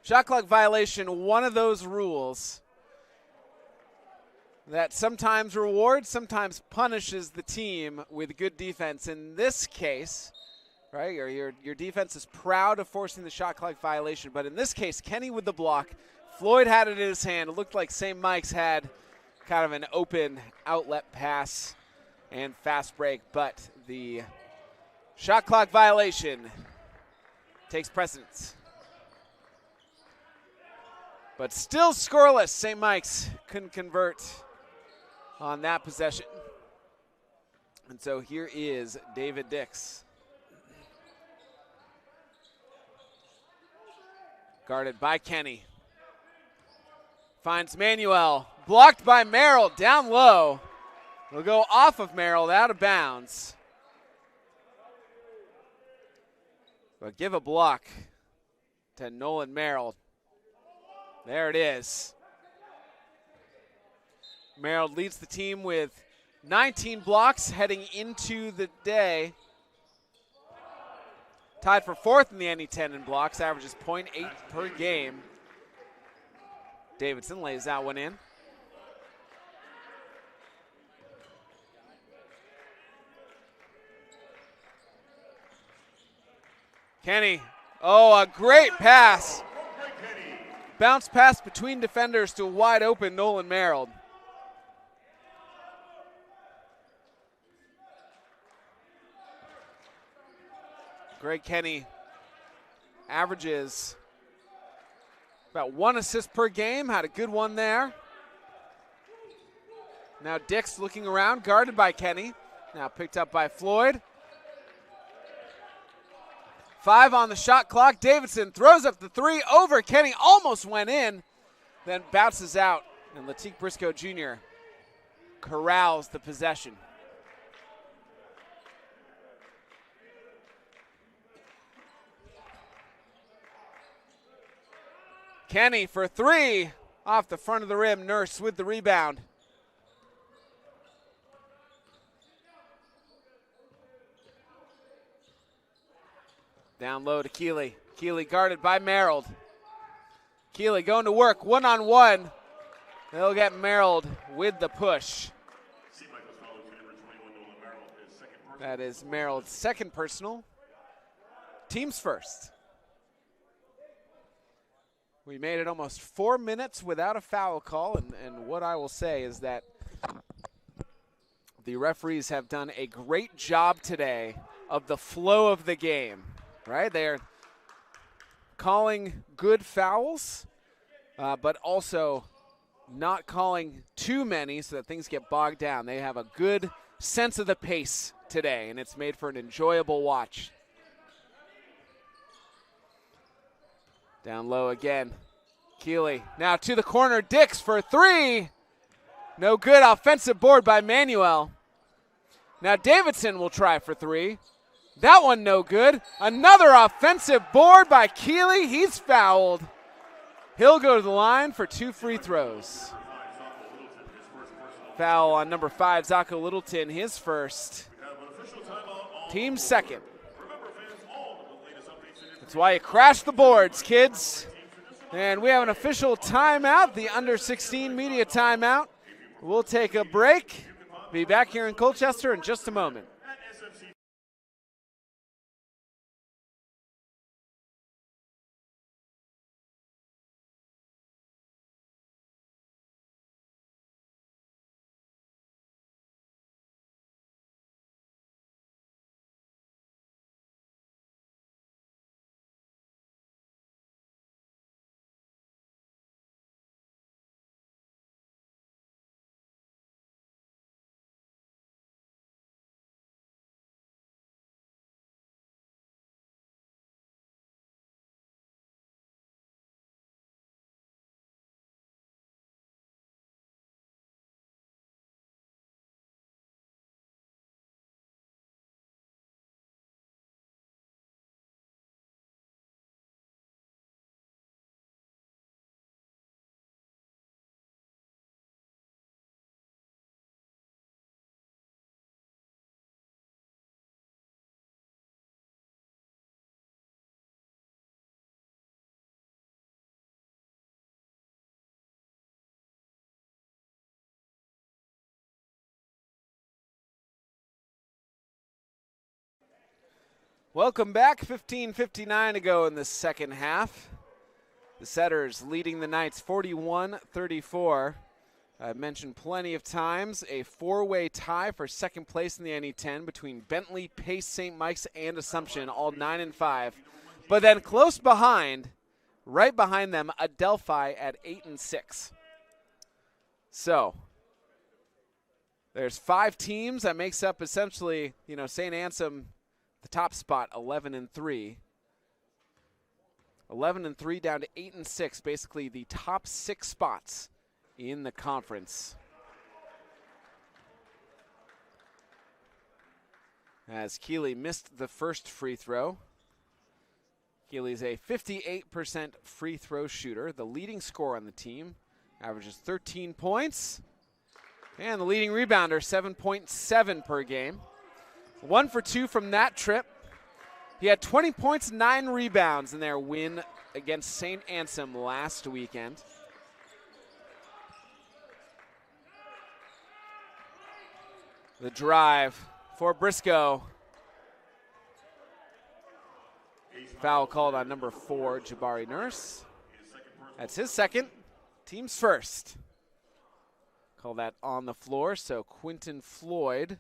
Shot clock violation, one of those rules that sometimes rewards, sometimes punishes the team with good defense. In this case, right, your defense is proud of forcing the shot clock violation, but in this case, Kenny with the block. Floyd had it in his hand. It looked like St. Mike's had kind of an open outlet pass and fast break, but the shot clock violation takes precedence. But still scoreless. St. Mike's couldn't convert on that possession. And so here is David Dix. Guarded by Kenny. Finds Manuel. Blocked by Merrill down low. Will go off of Merrill, out of bounds. But give a block to Nolan Merrill. There it is. Merrill leads the team with 19 blocks heading into the day. Tied for 4th in the NE10 in blocks, averages .8 per game. Davidson lays that one in. Kenny, oh, a great pass. Bounce pass between defenders to a wide open Nolan Merrill. Greg Kenny averages about 1 assist per game, had a good one there. Now Dix looking around, guarded by Kenny. Now picked up by Floyd. 5 on the shot clock. Davidson throws up the 3 over Kenny, almost went in, then bounces out, and Latique Briscoe Jr. corrals the possession. Kenny for 3 off the front of the rim. Nurse with the rebound. Down low to Keeley. Keeley guarded by Merrill. Keeley going to work one-on-one. They'll get Merrill with the push. That is Merrill's second personal. Team's first. We made it almost 4 minutes without a foul call, and what I will say is that the referees have done a great job today of the flow of the game, right? They're calling good fouls, but also not calling too many so that things get bogged down. They have a good sense of the pace today, and it's made for an enjoyable watch. Down low again. Keeley now to the corner. Dix for 3. No good. Offensive board by Manuel. Now Davidson will try for 3. That one no good. Another offensive board by Keeley. He's fouled. He'll go to the line for 2 free throws. Foul on number 5, Zacho Littleton, his first. Team second. That's why you crash the boards, kids. And we have an official timeout, the under-16 media timeout. We'll take a break. Be back here in Colchester in just a moment. Welcome back. 15:59 to go in the second half. The Setters leading the Knights 41-34. I've mentioned plenty of times a 4-way tie for second place in the NE10 between Bentley, Pace, St. Mike's, and Assumption, all 9-5. But then close behind, right behind them, Adelphi at 8-6. So there's 5 teams. That makes up essentially, St. Ansem, the top spot, 11-3. 11-3 down to 8-6, basically the top 6 spots in the conference. As Keeley missed the first free throw. Keeley's a 58% free throw shooter, the leading scorer on the team, averages 13 points. And the leading rebounder, 7.7 per game. 1 for 2 from that trip. He had 20 points, 9 rebounds in their win against St. Anselm last weekend. The drive for Briscoe. Foul called on number 4, Jabari Nurse. That's his second, team's first. Call that on the floor, so Quinton Floyd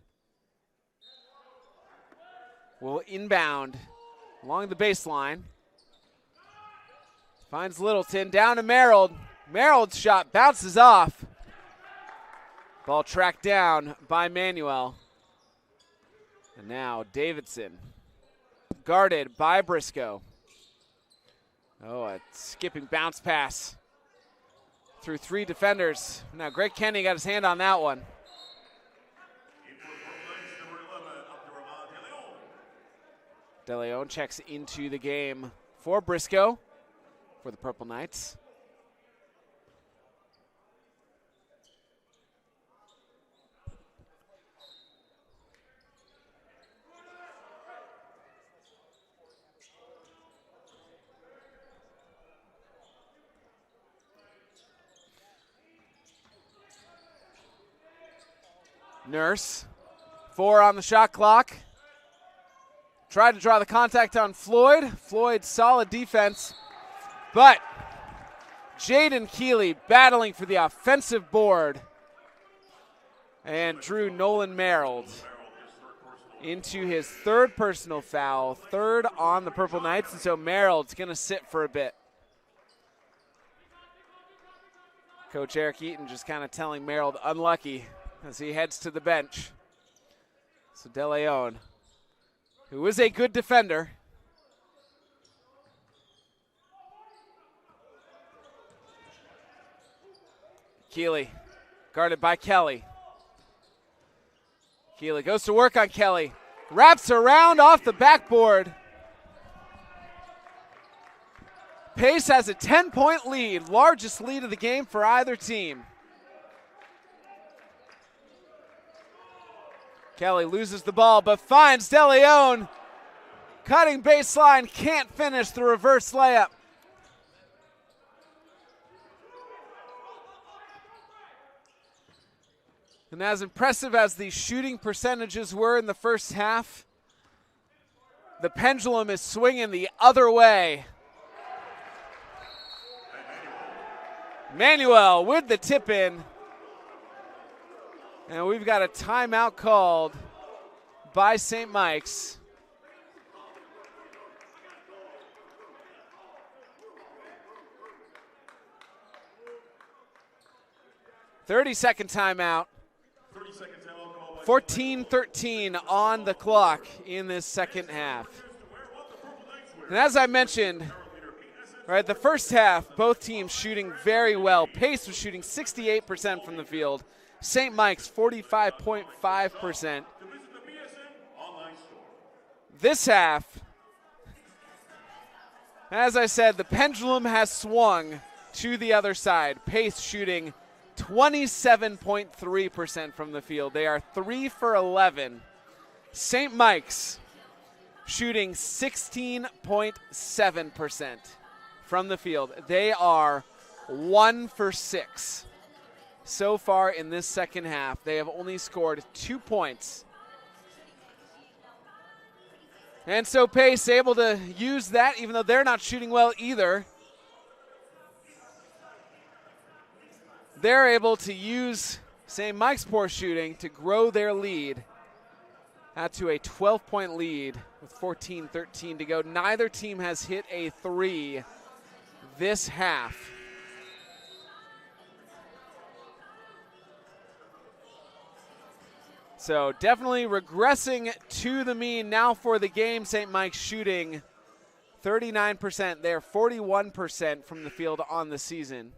will inbound along the baseline. Finds Littleton, down to Merrill. Merrill's shot bounces off. Ball tracked down by Manuel. And now Davidson, guarded by Briscoe. Oh, a skipping bounce pass through 3 defenders. Now Greg Kenny got his hand on that one. De Leon checks into the game for Briscoe for the Purple Knights. Nurse, 4 on the shot clock. Tried to draw the contact on Floyd. Floyd, solid defense. But Jaden Keeley battling for the offensive board. And drew Nolan Merrill into his 3rd personal foul, 3rd on the Purple Knights. And so Merrill's going to sit for a bit. Coach Eric Eaton just kind of telling Merrill unlucky as he heads to the bench. So De Leon, who is a good defender, Keeley, guarded by Kelly. Keeley goes to work on Kelly, wraps around off the backboard. Pace has a 10-point lead, largest lead of the game for either team. Kelly loses the ball, but finds De Leon. Cutting baseline, can't finish the reverse layup. And as impressive as the shooting percentages were in the first half, the pendulum is swinging the other way. Manuel with the tip in. And we've got a timeout called by St. Mike's. Thirty-second timeout. 14-13 on the clock in this second half. And as I mentioned, right, the first half, both teams shooting very well. Pace was shooting 68% from the field. St. Mike's 45.5%. This half, as I said, the pendulum has swung to the other side. Pace shooting 27.3% from the field. They are 3 for 11. St. Mike's shooting 16.7% from the field. They are 1 for 6. So far in this second half, they have only scored 2 points. And so Pace able to use that, even though they're not shooting well either. They're able to use St. Mike's poor shooting to grow their lead out to a 12-point lead with 14-13 to go. Neither team has hit a 3 this half. So definitely regressing to the mean now for the game. St. Mike's shooting 39%. They're 41% from the field on the season.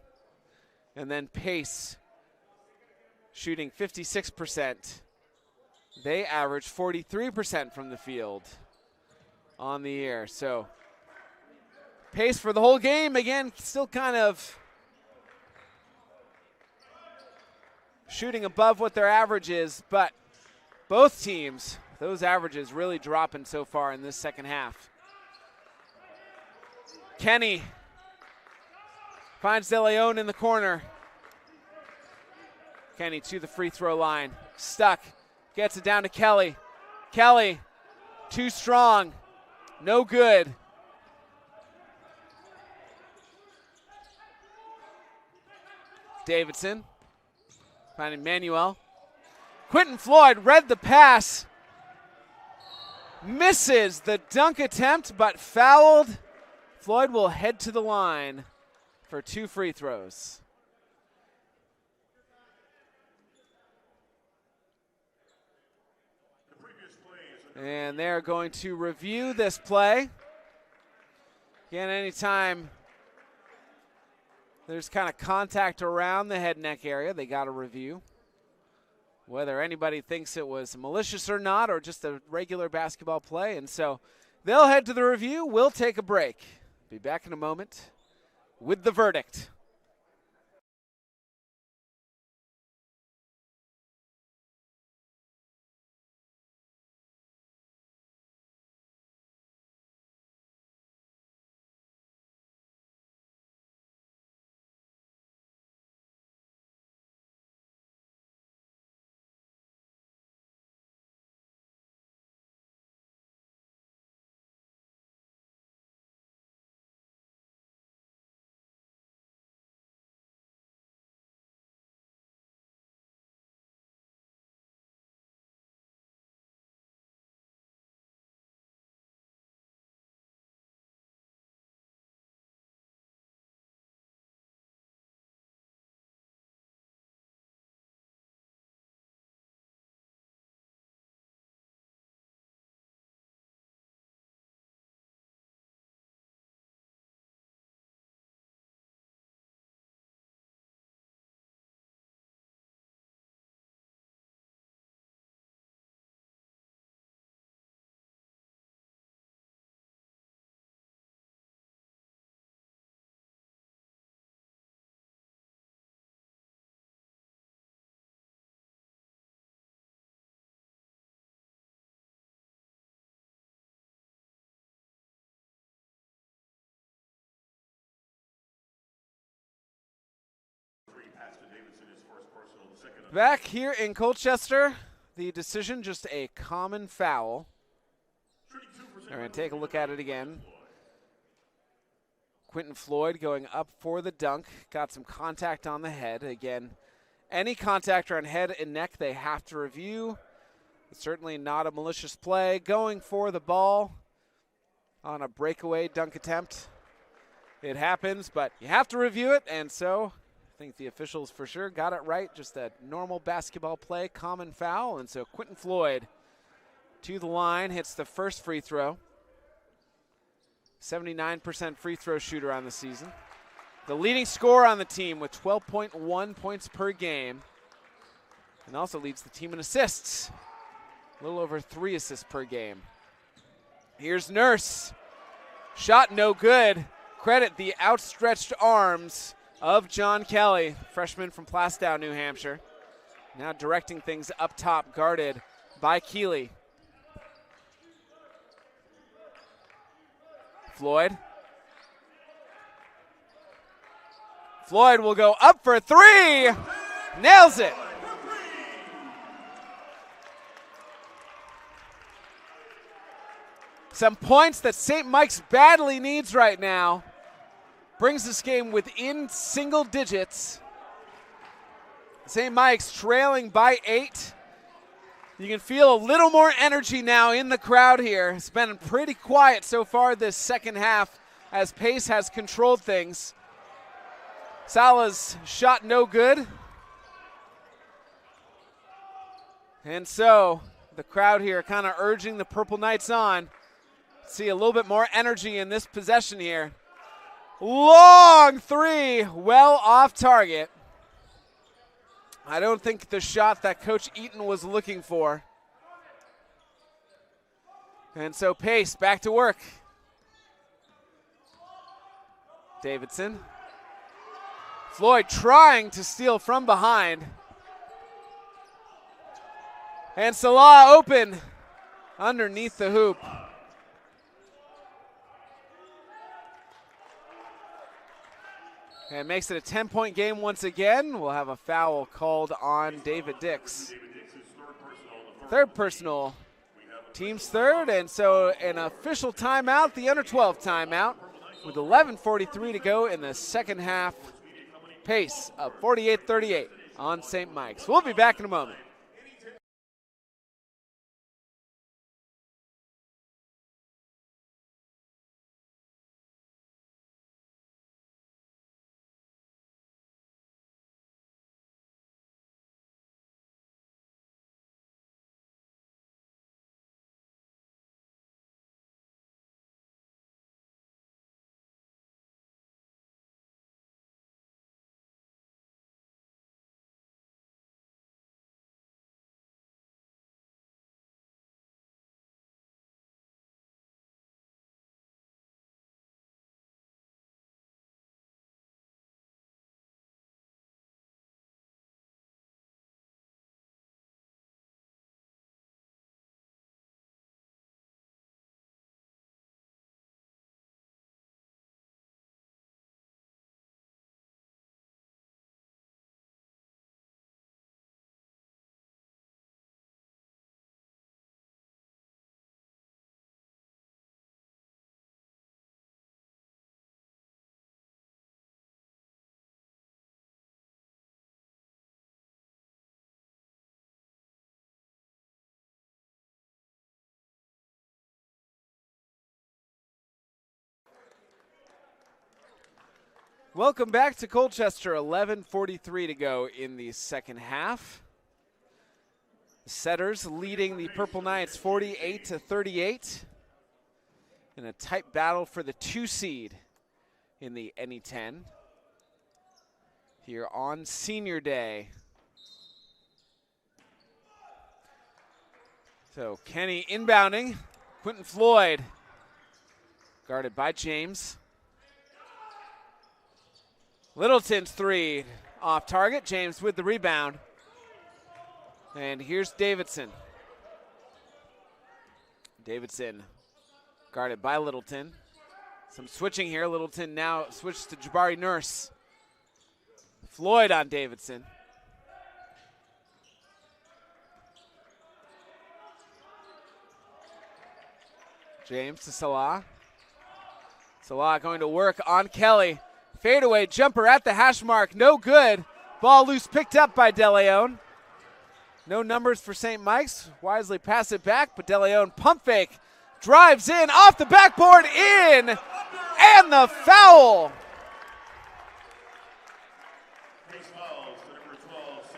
And then Pace shooting 56%. They average 43% from the field on the year. So Pace for the whole game, again, still kind of shooting above what their average is, but both teams, those averages really dropping so far in this second half. Kenny finds De Leon in the corner. Kenny to the free throw line. Stuck. Gets it down to Kelly. Kelly, too strong. No good. Davidson finding Manuel. Quentin Floyd read the pass. Misses the dunk attempt, but fouled. Floyd will head to the line for 2 free throws. And they're going to review this play. Again, anytime there's kind of contact around the head neck area, they got to review. Whether anybody thinks it was malicious or not, or just a regular basketball play. And so they'll head to the review. We'll take a break. Be back in a moment with the verdict. Back here in Colchester, the decision just a common foul. We're going to take a look at it again. Quentin Floyd going up for the dunk. Got some contact on the head. Again, any contact on head and neck they have to review. It's certainly not a malicious play. Going for the ball on a breakaway dunk attempt. It happens, but you have to review it, and so I think the officials for sure got it right. Just a normal basketball play, common foul. And so Quentin Floyd to the line, hits the first free throw. 79% free throw shooter on the season. The leading scorer on the team with 12.1 points per game. And also leads the team in assists. A little over 3 assists per game. Here's Nurse. Shot no good. Credit the outstretched arms of John Kelly, freshman from Plastow, New Hampshire. Now directing things up top, guarded by Keeley. Floyd. Floyd will go up for 3. Nails it. Some points that St. Mike's badly needs right now. Brings this game within single digits. St. Mike's trailing by 8. You can feel a little more energy now in the crowd here. It's been pretty quiet so far this second half as Pace has controlled things. Sala's shot no good. And so the crowd here kind of urging the Purple Knights on. See a little bit more energy in this possession here. Long 3, well off target. I don't think the shot that Coach Eaton was looking for. And so Pace back to work. Davidson. Floyd trying to steal from behind. And Salah open underneath the hoop. And makes it a 10-point game once again. We'll have a foul called on David Dix. Third personal, team's third, and so an official timeout, the under 12 timeout, with 11:43 to go in the second half. Pace of 48-38 on St. Mike's. We'll be back in a moment. Welcome back to Colchester. 11:43 to go in the second half. The Setters leading the Purple Knights 48-38 in a tight battle for the 2 seed in the NE10 here on Senior Day. So Kenny inbounding. Quentin Floyd guarded by James. Littleton's three off target. James with the rebound. And here's Davidson. Davidson guarded by Littleton. Some switching here. Littleton now switches to Jabari Nurse. Floyd on Davidson. James to Salah. Salah going to work on Kelly. Fadeaway jumper at the hash mark, no good. Ball loose, picked up by DeLeon. No numbers for St. Mike's. Wisely pass it back, but DeLeon pump fake. Drives in, off the backboard, in, and the foul.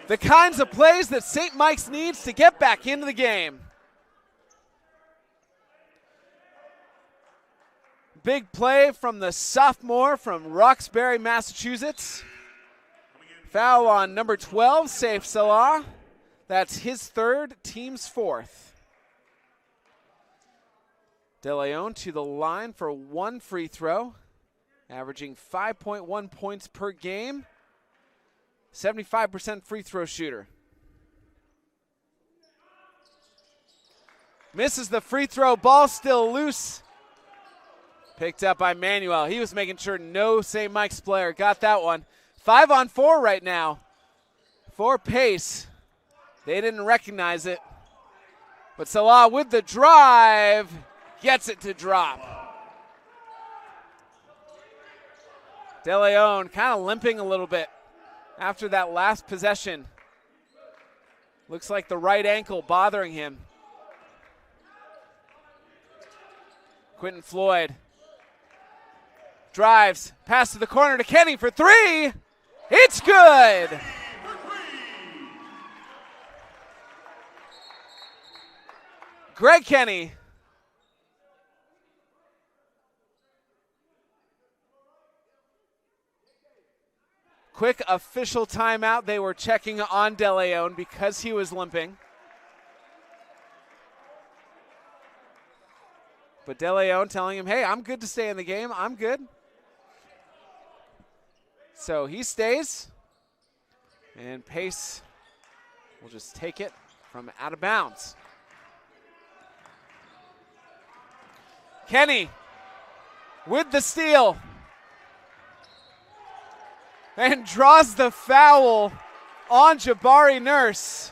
The kinds of plays that St. Mike's needs to get back into the game. Big play from the sophomore from Roxbury, Massachusetts. Foul on number 12, Saif Salah. That's his third, team's fourth. DeLeon to the line for one free throw, averaging 5.1 points per game. 75% free throw shooter. Misses the free throw, ball still loose. Picked up by Manuel. He was making sure no St. Mike's player got that one. 5-on-4 right now for Pace. They didn't recognize it. But Salah with the drive gets it to drop. DeLeon kind of limping a little bit after that last possession. Looks like the right ankle bothering him. Quentin Floyd drives, pass to the corner to Kenny for three. It's good. Greg Kenny. Quick official timeout. They were checking on DeLeon because he was limping. But DeLeon telling him, hey, I'm good to stay in the game. I'm good. So he stays. And Pace will just take it from out of bounds. Kenny with the steal and draws the foul on Jabari Nurse.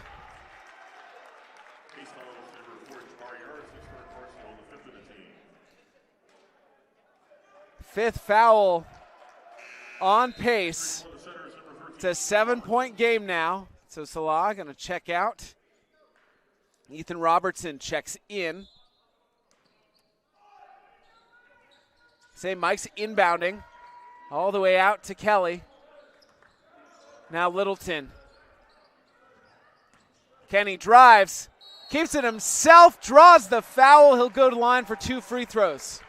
Fifth foul on Pace. It's a 7-point game now. So Salah going to check out. Ethan Robertson checks in. St. Mike's inbounding all the way out to Kelly. Now Littleton. Kenny drives, keeps it himself, draws the foul. He'll go to the line for 2 free throws.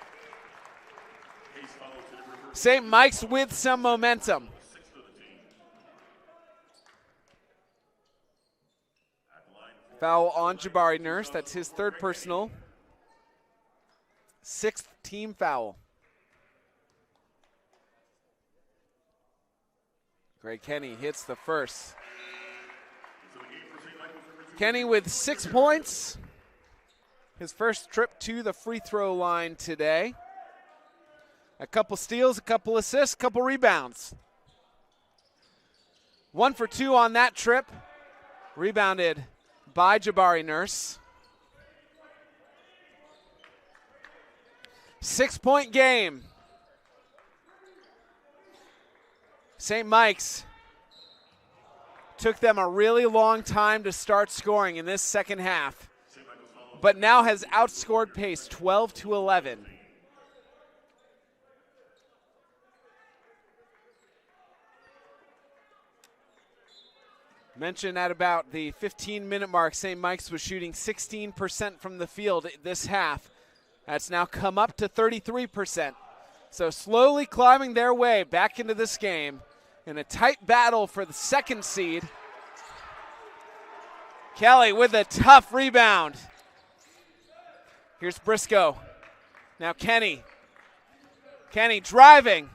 St. Mike's with some momentum. Foul on Jabari Nurse. That's his 3rd personal. 6th team foul. Greg Kenny hits the first. Kenny with 6 points. His first trip to the free throw line today. A couple steals, a couple assists, a couple rebounds. 1 for 2 on that trip. Rebounded by Jabari Nurse. 6-point game. St. Mike's took them a really long time to start scoring in this second half, but now has outscored Pace 12-11. Mentioned at about the 15-minute mark, St. Mike's was shooting 16% from the field this half. That's now come up to 33%. So slowly climbing their way back into this game in a tight battle for the 2nd seed. Kelly with a tough rebound. Here's Briscoe. Now Kenny. Kenny driving.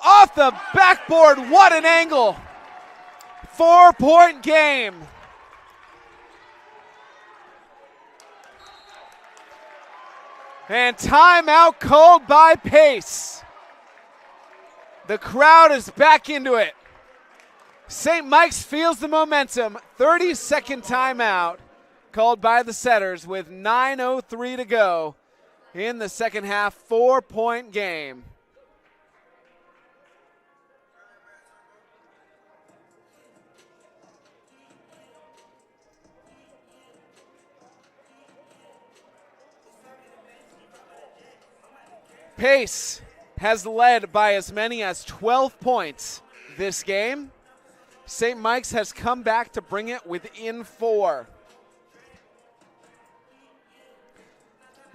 Off the backboard, what an angle. 4-point game. And timeout called by Pace. The crowd is back into it. St. Mike's feels the momentum. 30-second timeout called by the Setters with 9:03 to go in the second half. 4-point game. Pace has led by as many as 12 points this game. St. Mike's has come back to bring it within 4.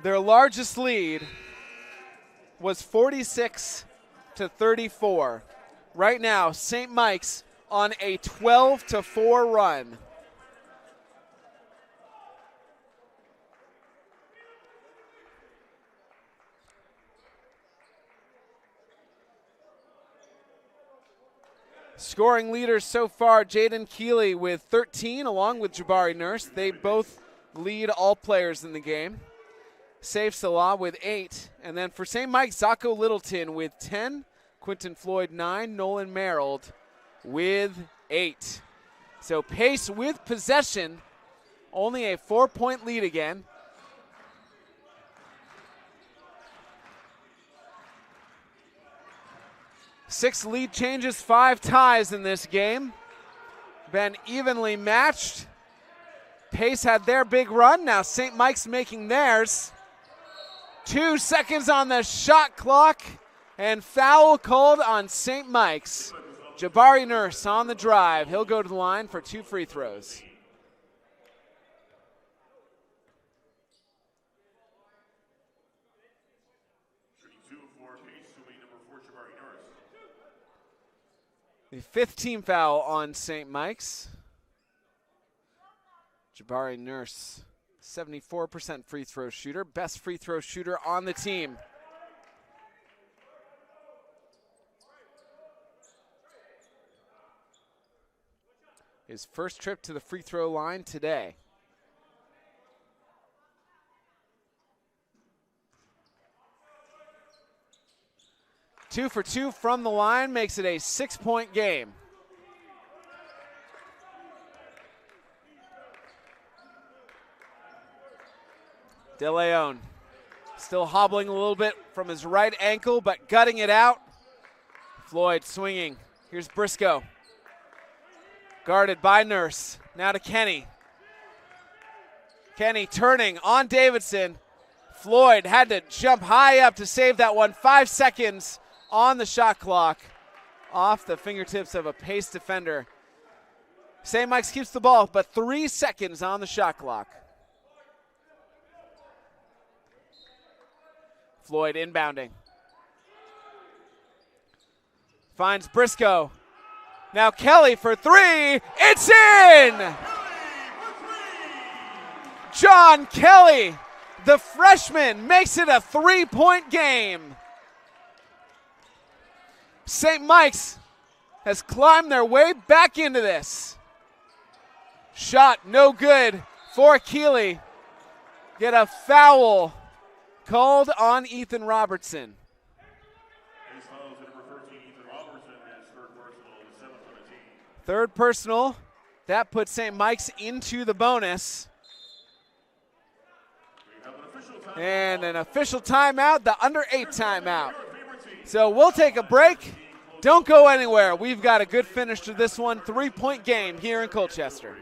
Their largest lead was 46-34. Right now, St. Mike's on a 12-4 run. Scoring leaders so far, Jaden Keeley with 13 along with Jabari Nurse. They both lead all players in the game. Saif Salah with 8. And then for St. Mike, Zacho Littleton with 10. Quinton Floyd 9. Nolan Merrill with 8. So Pace with possession. Only a 4-point lead again. Six lead changes, 5 ties in this game. Been evenly matched. Pace had their big run. Now St. Mike's making theirs. 2 seconds on the shot clock. And foul called on St. Mike's. Jabari Nurse on the drive. He'll go to the line for 2 free throws. The 5th team foul on St. Mike's. Jabari Nurse, 74% free throw shooter, best free throw shooter on the team. His first trip to the free throw line today. 2 for 2 from the line makes it a 6-point game. De Leon still hobbling a little bit from his right ankle, but gutting it out. Floyd swinging. Here's Briscoe. Guarded by Nurse. Now to Kenny. Kenny turning on Davidson. Floyd had to jump high up to save that one. 5 seconds on the shot clock. Off the fingertips of a pace defender. St. Mike's keeps the ball, but 3 seconds on the shot clock. Floyd inbounding. Finds Briscoe. Now Kelly for 3. It's in! John Kelly, the freshman, makes it a 3-point game. St. Mike's has climbed their way back into this. Shot no good for Keeley. Get a foul called on Ethan Robertson. Third personal. That puts St. Mike's into the bonus. And an official timeout, the under 8 timeout. So we'll take a break. Don't go anywhere. We've got a good finish to this one. 3-point game here in Colchester.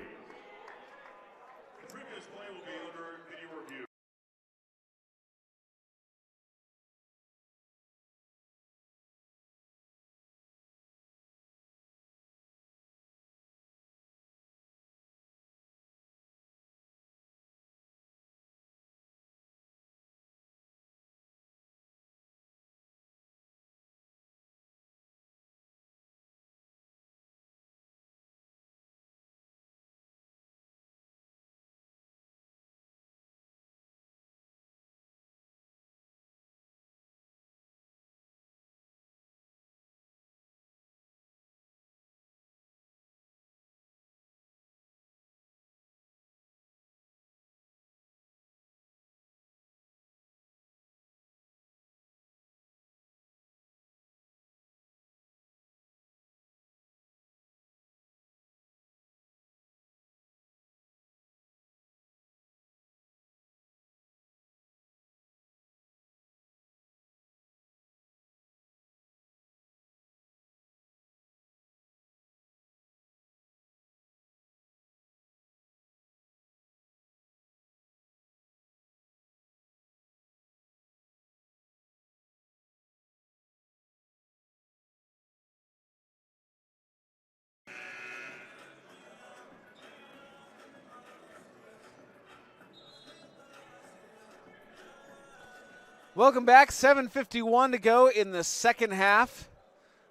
Welcome back. 7:51 to go in the second half.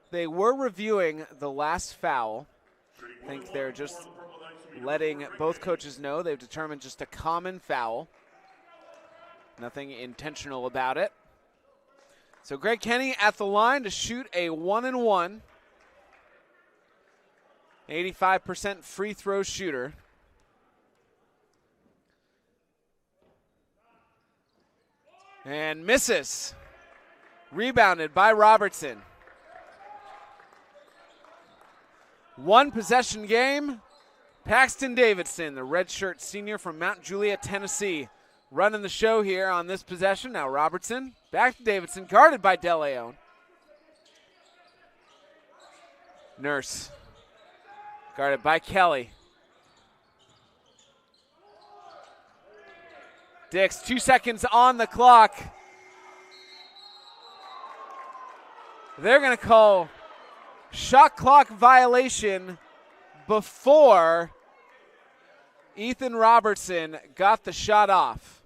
They were reviewing the last foul. I think they're just letting both coaches know they've determined just a common foul. Nothing intentional about it. So Greg Kenny at the line to shoot a 1-and-1. 85% free throw shooter. And misses. Rebounded by Robertson. One possession game. Paxton Davidson, the redshirt senior from Mount Juliet, Tennessee, running the show here on this possession. Now Robertson, back to Davidson, guarded by De Leon. Nurse, guarded by Kelly. Dix, 2 seconds on the clock. They're going to call shot clock violation before Ethan Robertson got the shot off.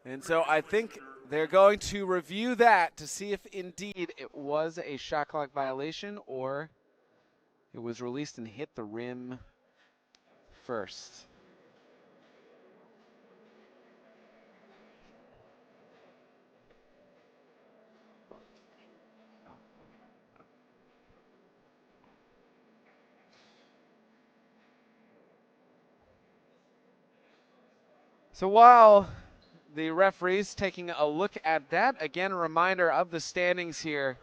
And so I think they're going to review that to see if indeed it was a shot clock violation or it was released and hit the rim first. So while the referee's taking a look at that, again, a reminder of the standings here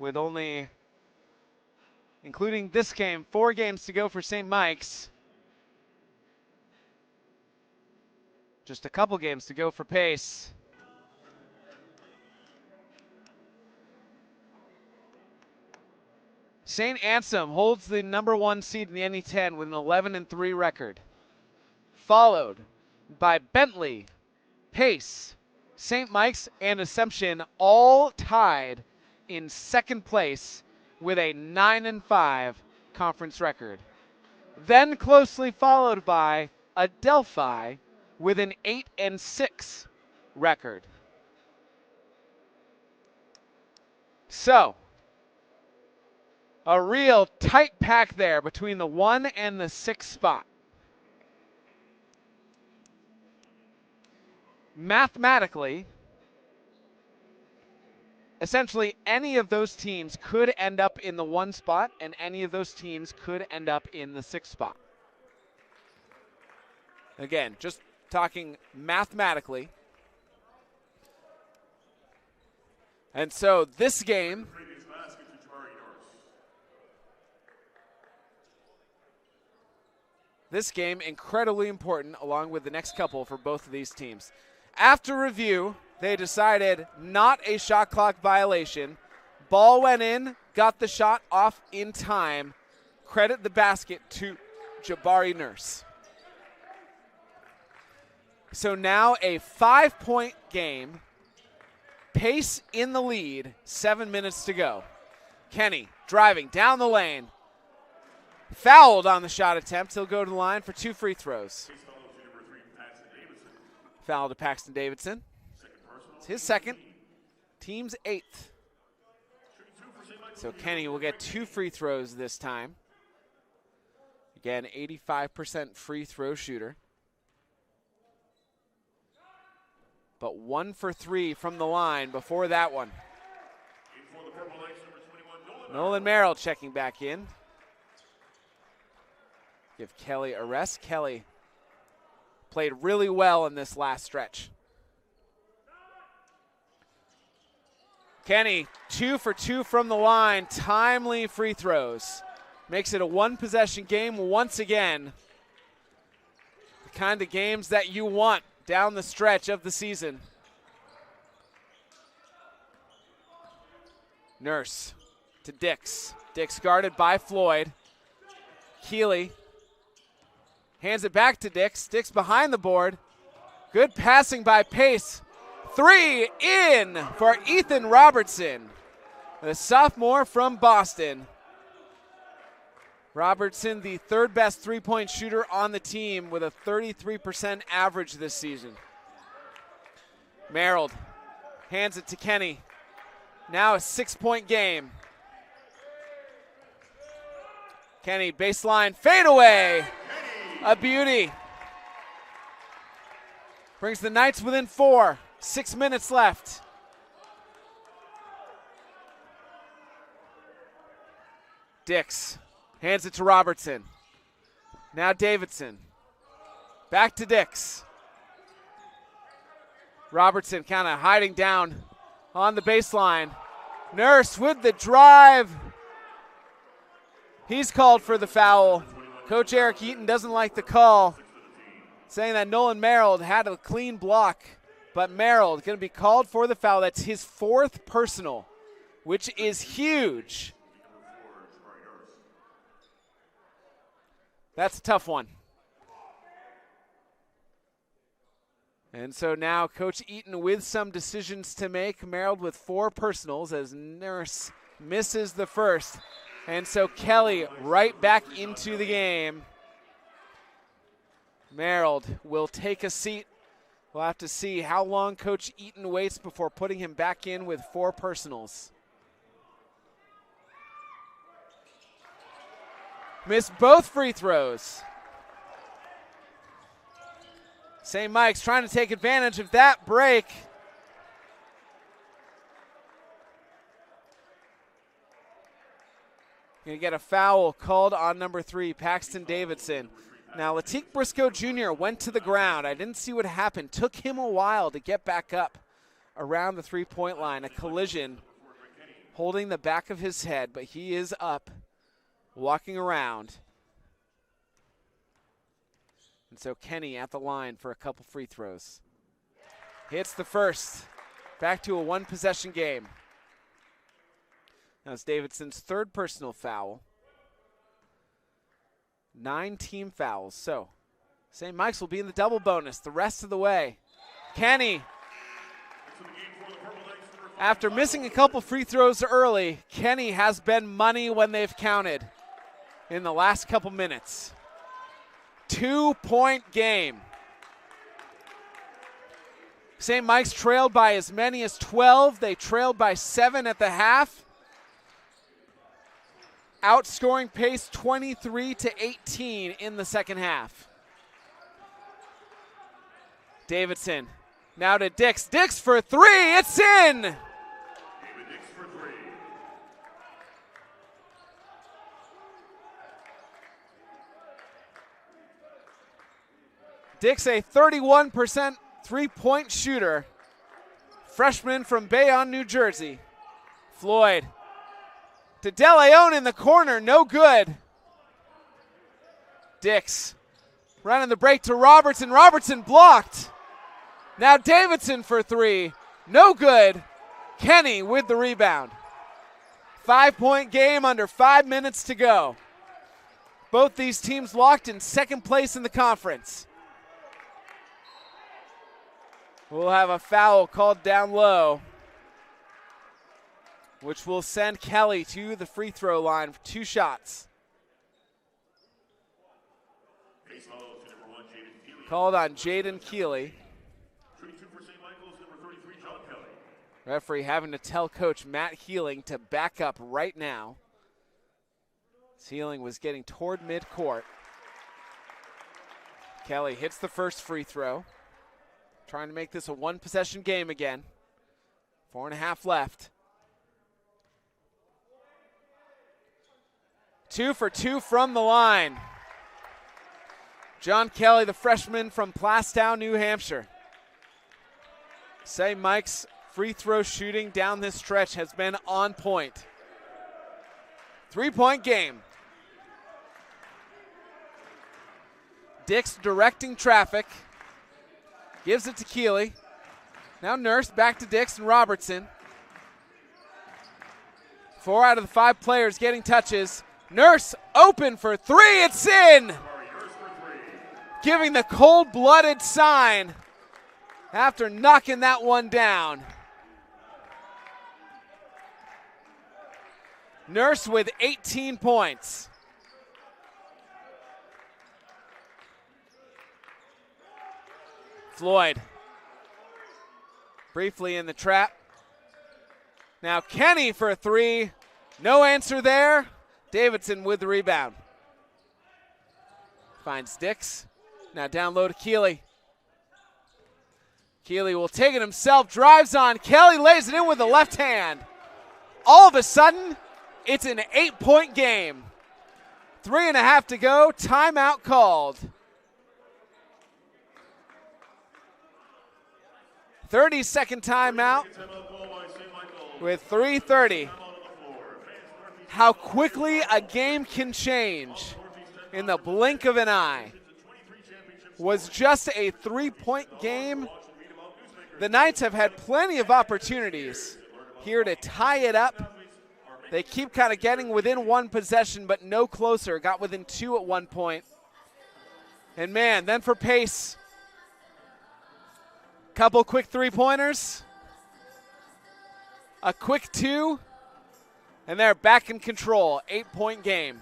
with only, including this game, 4 games to go for St. Mike's. Just a couple games to go for Pace. St. Ansem holds the #1 seed in the NE10 with an 11-3 record, followed by Bentley, Pace, St. Mike's, and Assumption, all tied in second place with a 9-5 conference record. Then closely followed by Adelphi with an 8-6 record. So, a real tight pack there between the 1 and the 6 spot. Mathematically, essentially any of those teams could end up in the 1 spot, and any of those teams could end up in the 6 spot. Again, just talking mathematically. And so this game incredibly important along with the next couple for both of these teams. After review, they decided not a shot clock violation. Ball went in, got the shot off in time. Credit the basket to Jabari Nurse. So now a 5-point game. Pace in the lead, 7 minutes to go. Kenny driving down the lane. Fouled on the shot attempt. He'll go to the line for 2 free throws. Foul to Paxton Davidson. It's his second, team's 8th. So Kenny will get 2 free throws this time. Again, 85% free throw shooter. But 1 for 3 from the line before that one. Nolan Merrill checking back in. Give Kelly a rest. Kelly played really well in this last stretch. Kenny, 2 for 2 from the line. Timely free throws. Makes it a 1-possession game once again. The kind of games that you want down the stretch of the season. Nurse to Dix. Dix guarded by Floyd. Keeley hands it back to Dix. Dix behind the board. Good passing by Pace. 3 in for Ethan Robertson, the sophomore from Boston. Robertson, the 3rd best three-point shooter on the team with a 33% average this season. Merrill hands it to Kenny. Now a 6-point game. Kenny, baseline, fadeaway. A beauty. Brings the Knights within 4. 6 minutes left. Dix hands it to Robertson. Now Davidson. Back to Dix. Robertson kind of hiding down on the baseline. Nurse with the drive. He's called for the foul. Coach Eric Eaton doesn't like the call, saying that Nolan Merrill had a clean block. But Merrill going to be called for the foul. That's his 4th personal, which is huge. That's a tough one. And so now Coach Eaton with some decisions to make. Merrill with 4 personals as Nurse misses the first. And so Kelly right back into the game. Merrill will take a seat. We'll have to see how long Coach Eaton waits before putting him back in with 4 personals. Missed both free throws. St. Mike's trying to take advantage of that break. Going to get a foul called on number 3, Paxton Davidson. Now, Latique Briscoe Jr. went to the ground. I didn't see what happened. Took him a while to get back up around the three-point line. A collision holding the back of his head, but he is up, walking around. And so Kenny at the line for a couple free throws. Hits the first. Back to a one-possession game. That's Davidson's third personal foul. 9 team fouls. So St. Mike's will be in the double bonus the rest of the way. Kenny, after missing a couple free throws early, Kenny has been money when they've counted in the last couple minutes. 2-point game. St. Mike's trailed by as many as 12. They trailed by 7 at the half. Outscoring pace 23-18 in the second half. Davidson now to Dix. Dix for three. It's in. David Dix for three. Dix, a 31% three-point shooter. Freshman from Bayonne, New Jersey. Floyd to De Leon in the corner, no good. Dix running the break to Robertson. Robertson blocked. Now Davidson for three, no good. Kenny with the rebound. 5-point game under 5 minutes to go. Both these teams locked in second place in the conference. We'll have a foul called down low, which will send Kelly to the free throw line for 2 shots. Called on Jaden Keeley. Referee having to tell Coach Matt Healing to back up right now. Healing was getting toward midcourt. Kelly hits the first free throw. Trying to make this a one-possession game again. 4.5 left. 2 for 2 from the line. John Kelly, the freshman from Plastown, New Hampshire. St. Mike's free throw shooting down this stretch has been on point. 3-point game. Dix directing traffic. Gives it to Keeley. Now Nurse back to Dix and Robertson. 4 out of the 5 players getting touches. Nurse open for three. It's in. Giving the cold-blooded sign after knocking that one down. Nurse with 18 points. Floyd briefly in the trap. Now Kenny for a three. No answer there. Davidson with the rebound. Finds Dix. Now down low to Keeley. Keeley will take it himself. Drives on. Kelly lays it in with the left hand. All of a sudden, it's an 8-point game. 3.5 to go. Timeout called. 30-second timeout with 3:30. How quickly a game can change in the blink of an eye. Was just a 3-point game. The Knights have had plenty of opportunities here to tie it up. They keep kind of getting within one possession, but no closer. Got within 2 at one point. And man, then for Pace, couple quick three-pointers, a quick 2, and they're back in control. 8-point game.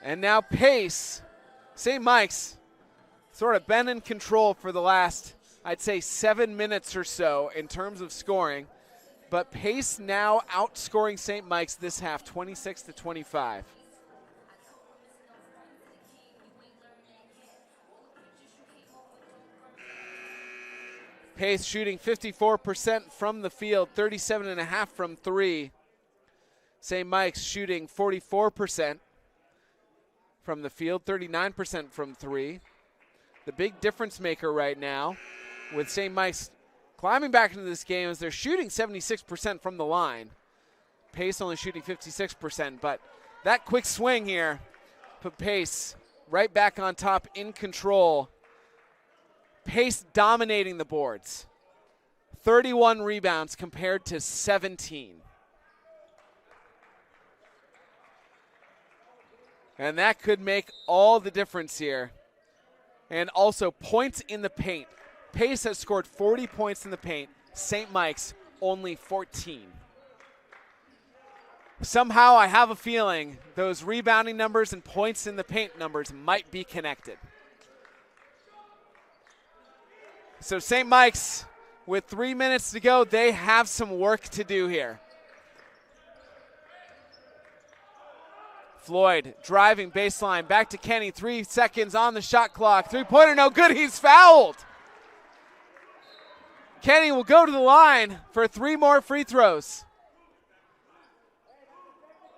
And now Pace, St. Mike's, sort of been in control for the last, I'd say, 7 minutes or so in terms of scoring. But Pace now outscoring St. Mike's this half, 26-25. Pace shooting 54% from the field, 37.5 from 3. St. Mike's shooting 44% from the field, 39% from three. The big difference maker right now with St. Mike's climbing back into this game is they're shooting 76% from the line. Pace only shooting 56%, but that quick swing here put Pace right back on top in control. Pace dominating the boards. 31 rebounds compared to 17. And that could make all the difference here. And also points in the paint. Pace has scored 40 points in the paint. St. Mike's only 14. Somehow I have a feeling those rebounding numbers and points in the paint numbers might be connected. So St. Mike's, with 3 minutes to go, they have some work to do here. Floyd driving baseline, back to Kenny, 3 seconds on the shot clock. Three-pointer, no good, he's fouled. Kenny will go to the line for 3 more free throws.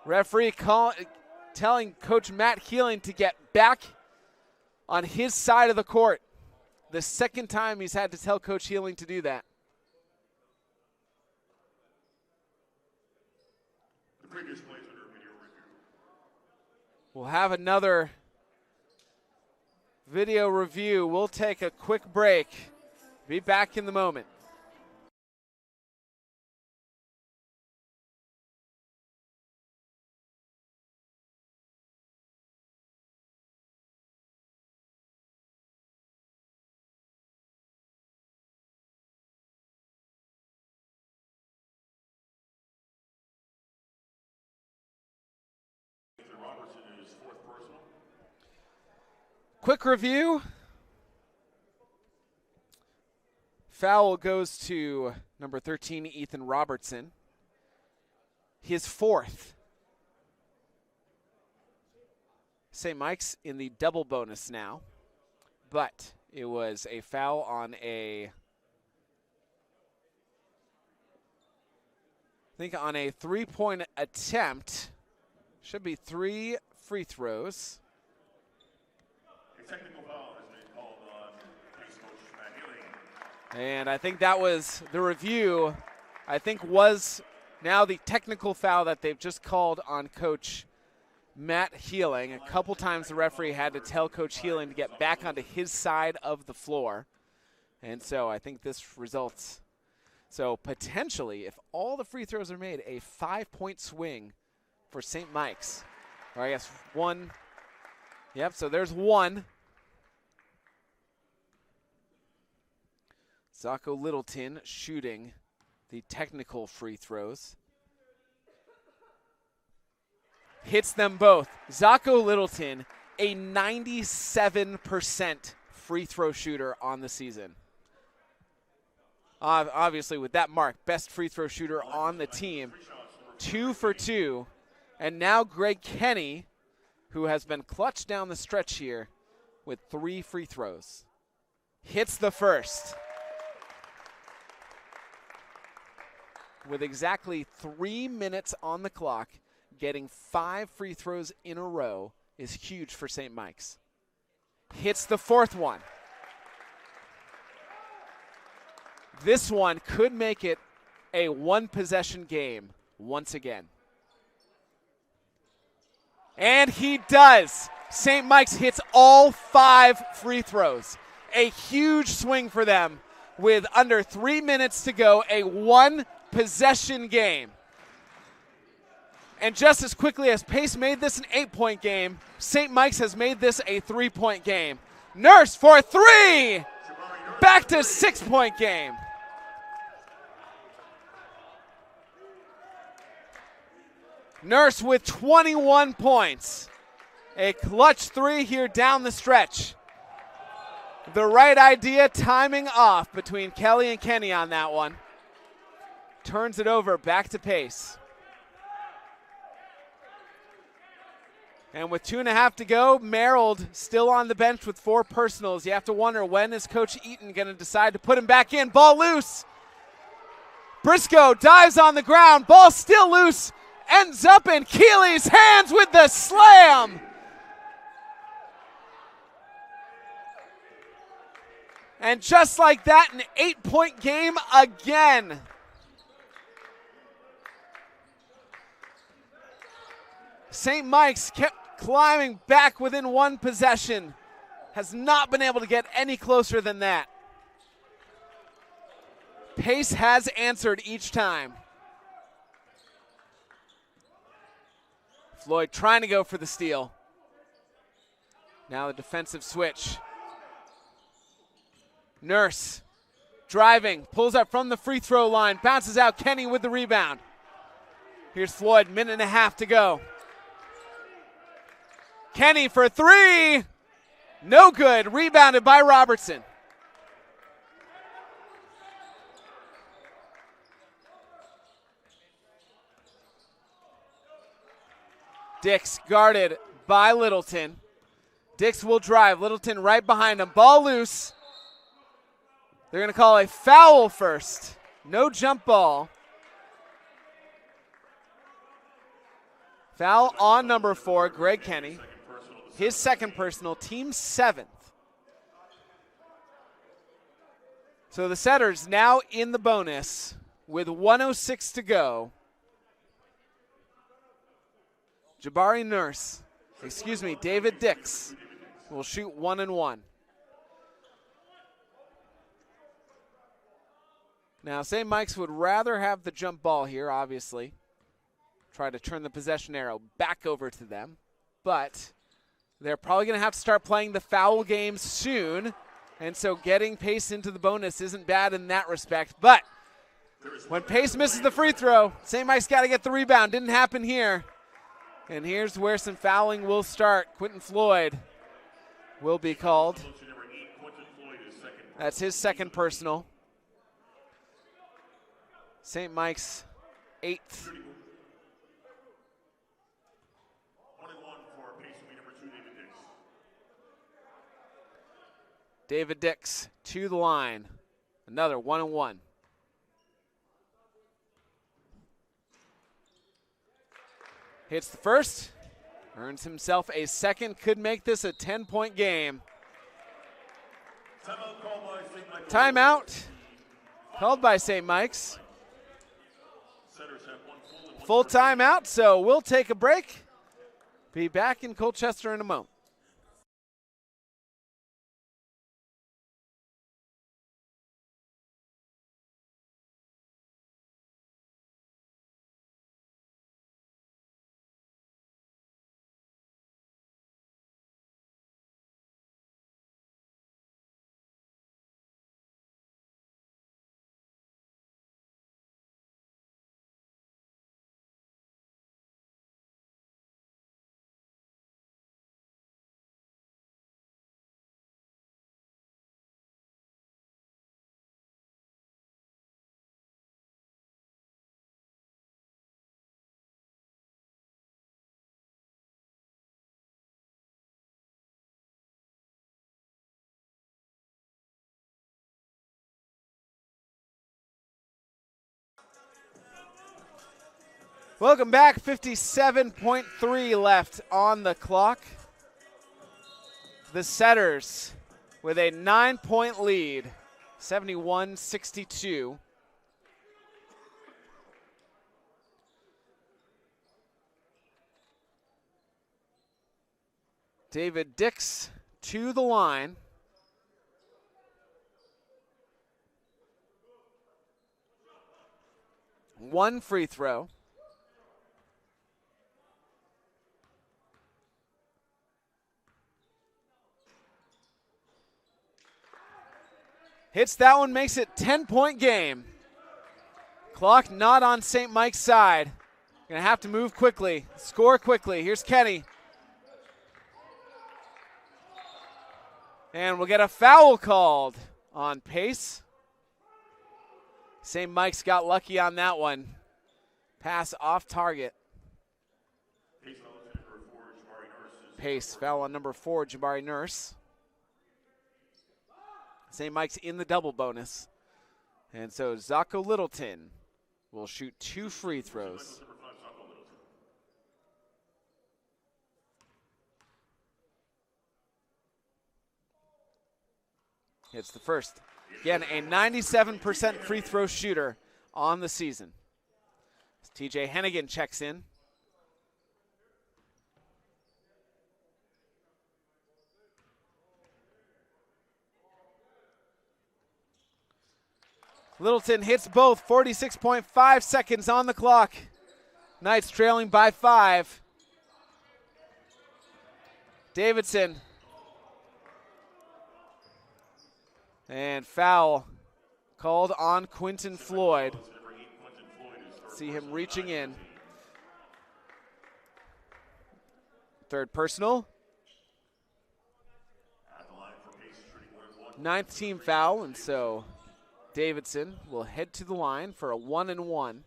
Referee telling Coach Matt Healing to get back on his side of the court. The second time he's had to tell Coach Healing to do that. The previous plays under video review. We'll have another video review. We'll take a quick break. Be back in the moment. Quick review. Foul goes to number 13, Ethan Robertson. His 4th. St. Mike's in the double bonus now, but it was a foul on I think on a 3-point attempt. Should be 3 free throws. Technical foul has been called on Pace coach Matt Healing. And I think that was the review, I think was now the technical foul that they've just called on Coach Matt Healing. A couple times the referee had to tell Coach Healing to get back onto his side of the floor. And so I think this results. So potentially, if all the free throws are made, a 5-point swing for St. Mike's. Or I guess 1. Yep, so there's 1. Zacho Littleton shooting the technical free throws. Hits them both. Zacho Littleton, a 97% free throw shooter on the season. Obviously, with that mark, best free throw shooter on the team. 2 for 2. And now Greg Kenny, who has been clutch down the stretch here with 3 free throws. Hits the first. With exactly 3 minutes on the clock, getting 5 free throws in a row is huge for St. Mike's. Hits the 4th one. This one could make it a 1-possession game once again. And he does. St. Mike's hits all 5 free throws. A huge swing for them with under 3 minutes to go, a 1-possession game. And just as quickly as Pace made this an 8-point game, St. Mike's has made this a 3-point game. Nurse for 3! Back to 6-point game. Nurse with 21 points. A clutch 3 here down the stretch. The right idea, timing off between Kelly and Kenny on that one. Turns it over, back to Pace. And with 2.5 to go, Merrill still on the bench with 4 personals. You have to wonder, when is Coach Eaton going to decide to put him back in? Ball loose. Briscoe dives on the ground. Ball still loose. ends up in Keeley's hands with the slam. And just like that, an 8-point game again. St. Mike's kept climbing back within one possession. Has not been able to get any closer than that. Pace has answered each time. Floyd trying to go for the steal. Now the defensive switch. Nurse driving, pulls up from the free throw line, bounces out. Kenny with the rebound. Here's Floyd, minute and a half to go. Kenny for three. No good. Rebounded by Robertson. Dix guarded by Littleton. Dix will drive. Littleton right behind him. Ball loose. They're going to call a foul first. No jump ball. Foul on number 4, Greg Kenny. His second personal, team 7th. So the Setters now in the bonus with 1:06 to go. David Dix will shoot 1 and 1. Now, St. Mike's would rather have the jump ball here, obviously. Try to turn the possession arrow back over to them. But they're probably going to have to start playing the foul game soon. And so getting Pace into the bonus isn't bad in that respect. But when Pace misses the free throw, St. Mike's got to get the rebound. Didn't happen here. And here's where some fouling will start. Quentin Floyd will be called. That's his second personal. St. Mike's 8th. David Dix to the line. Another 1 and 1. Hits the first, earns himself a second, could make this a 10-point game. Timeout called by St. Mike's. Full timeout, so we'll take a break. Be back in Colchester in a moment. Welcome back. 57.3 left on the clock. The Setters with a 9-point lead, 71-62. David Dix to the line. One free throw. Hits that one, makes it 10-point game. Clock not on St. Mike's side. Gonna have to move quickly, score quickly. Here's Kenny. And we'll get a foul called on Pace. St. Mike's got lucky on that one. Pass off target. Pace, foul on number 4, Jabari Nurse. St. Mike's in the double bonus. And so Zacho Littleton will shoot 2 free throws. hits the first. Again, a 97% free throw shooter on the season. TJ Hennigan checks in. Littleton hits both, 46.5 seconds on the clock. Knights trailing by 5. Davidson. And foul called on Quinton Floyd. See him reaching in. Third personal. 9th team foul, and so Davidson will head to the line for a 1-and-1.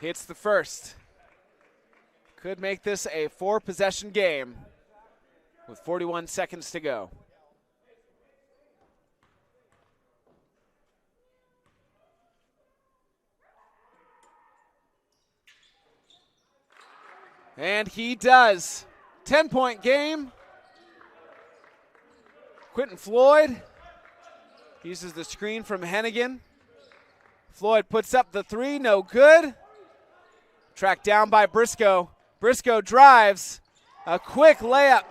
Hits the first. Could make this a 4-possession game with 41 seconds to go. And he does. 10-point game. Quinton Floyd uses the screen from Hennigan. Floyd puts up the 3, no good. Tracked down by Briscoe. Briscoe drives. A quick layup.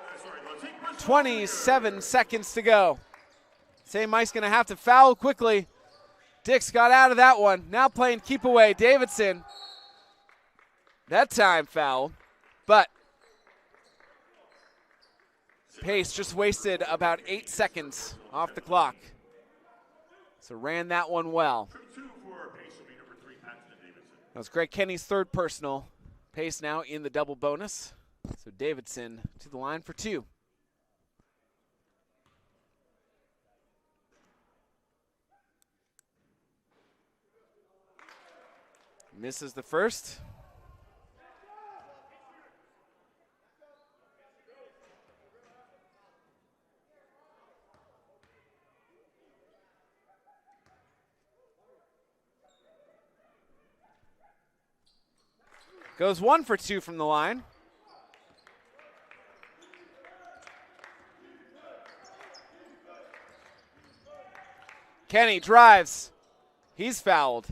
27 seconds to go. St. Mike's going to have to foul quickly. Dix got out of that one. Now playing keep away. Davidson. That time foul. But Pace just wasted about 8 seconds off the clock. So ran that one well. That was Greg Kenny's third personal. Pace now in the double bonus. So Davidson to the line for 2. Misses the first. Goes 1 for 2 from the line. Kenny drives. He's fouled.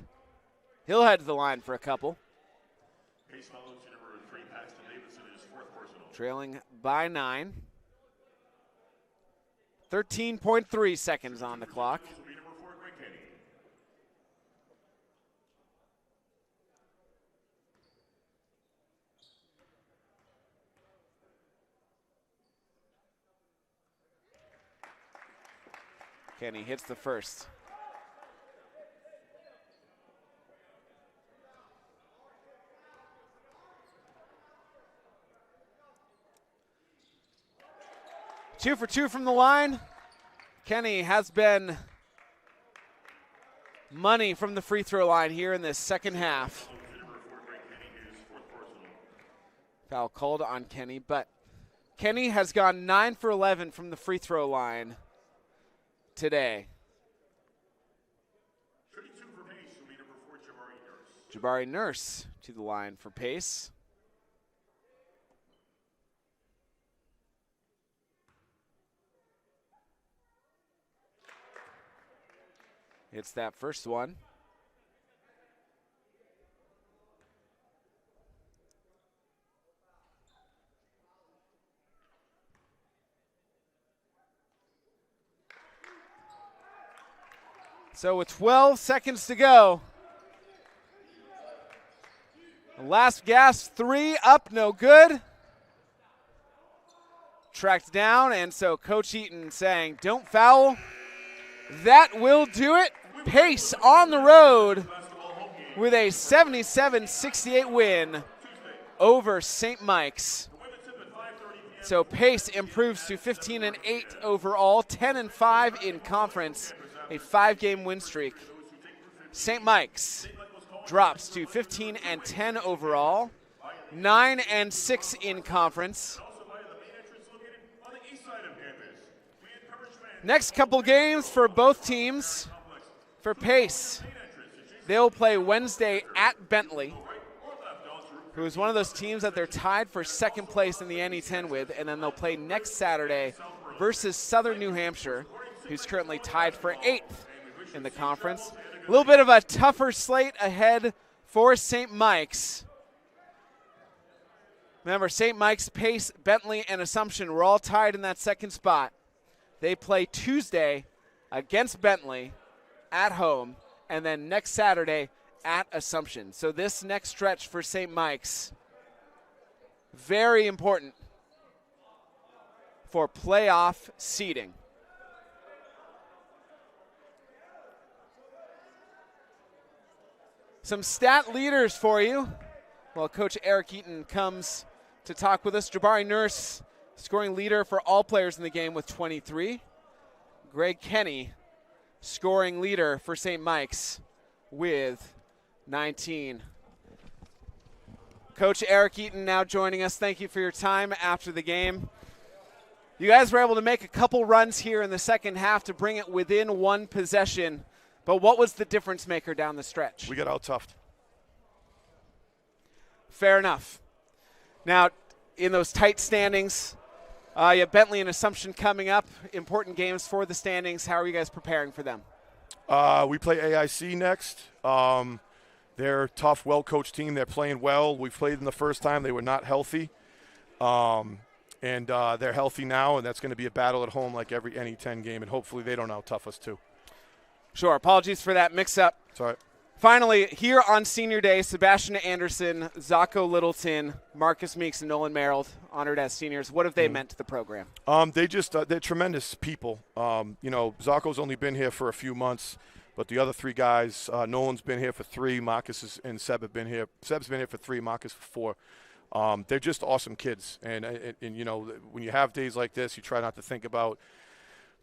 He'll head to the line for a couple. Trailing by 9. 13.3 seconds on the clock. Kenny hits the first. Two for 2 from the line. Kenny has been money from the free throw line here in this second half. Foul called on Kenny, but Kenny has gone 9 for 11 from the free throw line today. Jabari Nurse to the line for Pace. Hits that first one. So with 12 seconds to go, the last gasp 3 up, no good. Tracked down, and so Coach Eaton saying, don't foul. That will do it. Pace on the road with a 77-68 win over St. Mike's. So Pace improves to 15-8 overall, 10-5 in conference, a 5-game win streak. St. Mike's drops to 15-10 overall, 9-6 in conference. Next couple games for both teams. For Pace, they'll play Wednesday at Bentley, who is one of those teams that they're tied for second place in the NE10 with, and then they'll play next Saturday versus Southern New Hampshire, who's currently tied for 8th in the conference. A little bit of a tougher slate ahead for St. Mike's. Remember, St. Mike's, Pace, Bentley, and Assumption were all tied in that second spot. They play Tuesday against Bentley at home, and then next Saturday at Assumption. So this next stretch for St. Mike's, very important for playoff seeding. Some stat leaders for you. Well, Coach Eric Eaton comes to talk with us. Jabari Nurse, scoring leader for all players in the game with 23. Greg Kenny, scoring leader for St. Mike's with 19. Coach Eric Eaton now joining us. Thank you for your time after the game. You guys were able to make a couple runs here in the second half to bring it within one possession, but what was the difference maker down the stretch? We got out-toughed. Fair enough. Now, in those tight standings, you have Bentley and Assumption coming up. Important games for the standings. How are you guys preparing for them? We play AIC next. They're a tough, well-coached team. They're playing well. We played them the first time. They were not healthy. And they're healthy now, and that's going to be a battle at home like every NE10 game, and hopefully they don't out-tough us too. Sure. Apologies for that mix-up. It's all right. Finally, here on Senior Day, Sebastian Anderson, Zacho Littleton, Marcus Meeks, and Nolan Merrill honored as seniors. What have they meant to the program? They're tremendous people. Zacho's only been here for a few months, but the other three guys, Nolan's been here for 3, Marcus and Seb have been here. Seb's been here for 3, Marcus for 4. They're just awesome kids. And when you have days like this, you try not to think about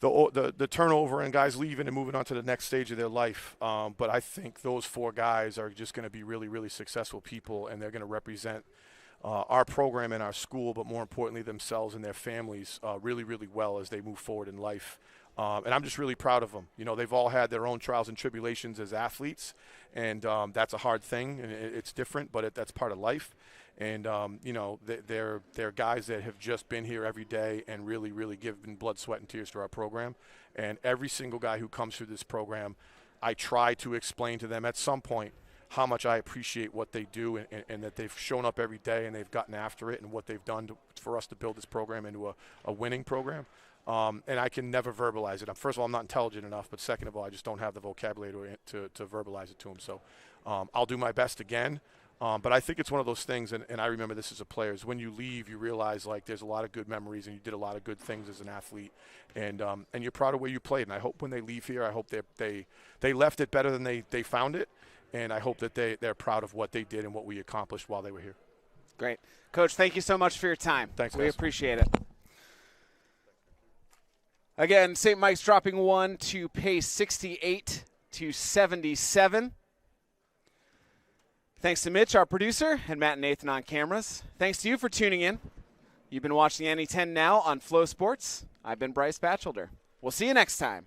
the turnover and guys leaving and moving on to the next stage of their life. But I think those 4 guys are just going to be really, really successful people, and they're going to represent our program and our school, but more importantly themselves and their families really, really well as they move forward in life. And I'm just really proud of them. They've all had their own trials and tribulations as athletes, and that's a hard thing, and it's different, but that's part of life. And, they're guys that have just been here every day and really, really given blood, sweat, and tears to our program. And every single guy who comes through this program, I try to explain to them at some point how much I appreciate what they do and that they've shown up every day and they've gotten after it and what they've done for us to build this program into a winning program. And I can never verbalize it. First of all, I'm not intelligent enough, but second of all, I just don't have the vocabulary to verbalize it to them. So I'll do my best again. But I think it's one of those things, and I remember this as a player, is when you leave, you realize, there's a lot of good memories, and you did a lot of good things as an athlete, and you're proud of where you played. And I hope when they leave here, I hope they left it better than they found it, and I hope that they're proud of what they did and what we accomplished while they were here. Great. Coach, thank you so much for your time. Thanks, guys. We appreciate it. Again, St. Mike's dropping one to Pace 68-77. Thanks to Mitch, our producer, and Matt and Nathan on cameras. Thanks to you for tuning in. You've been watching NE10 Now on Flow Sports. I've been Bryce Batchelder. We'll see you next time.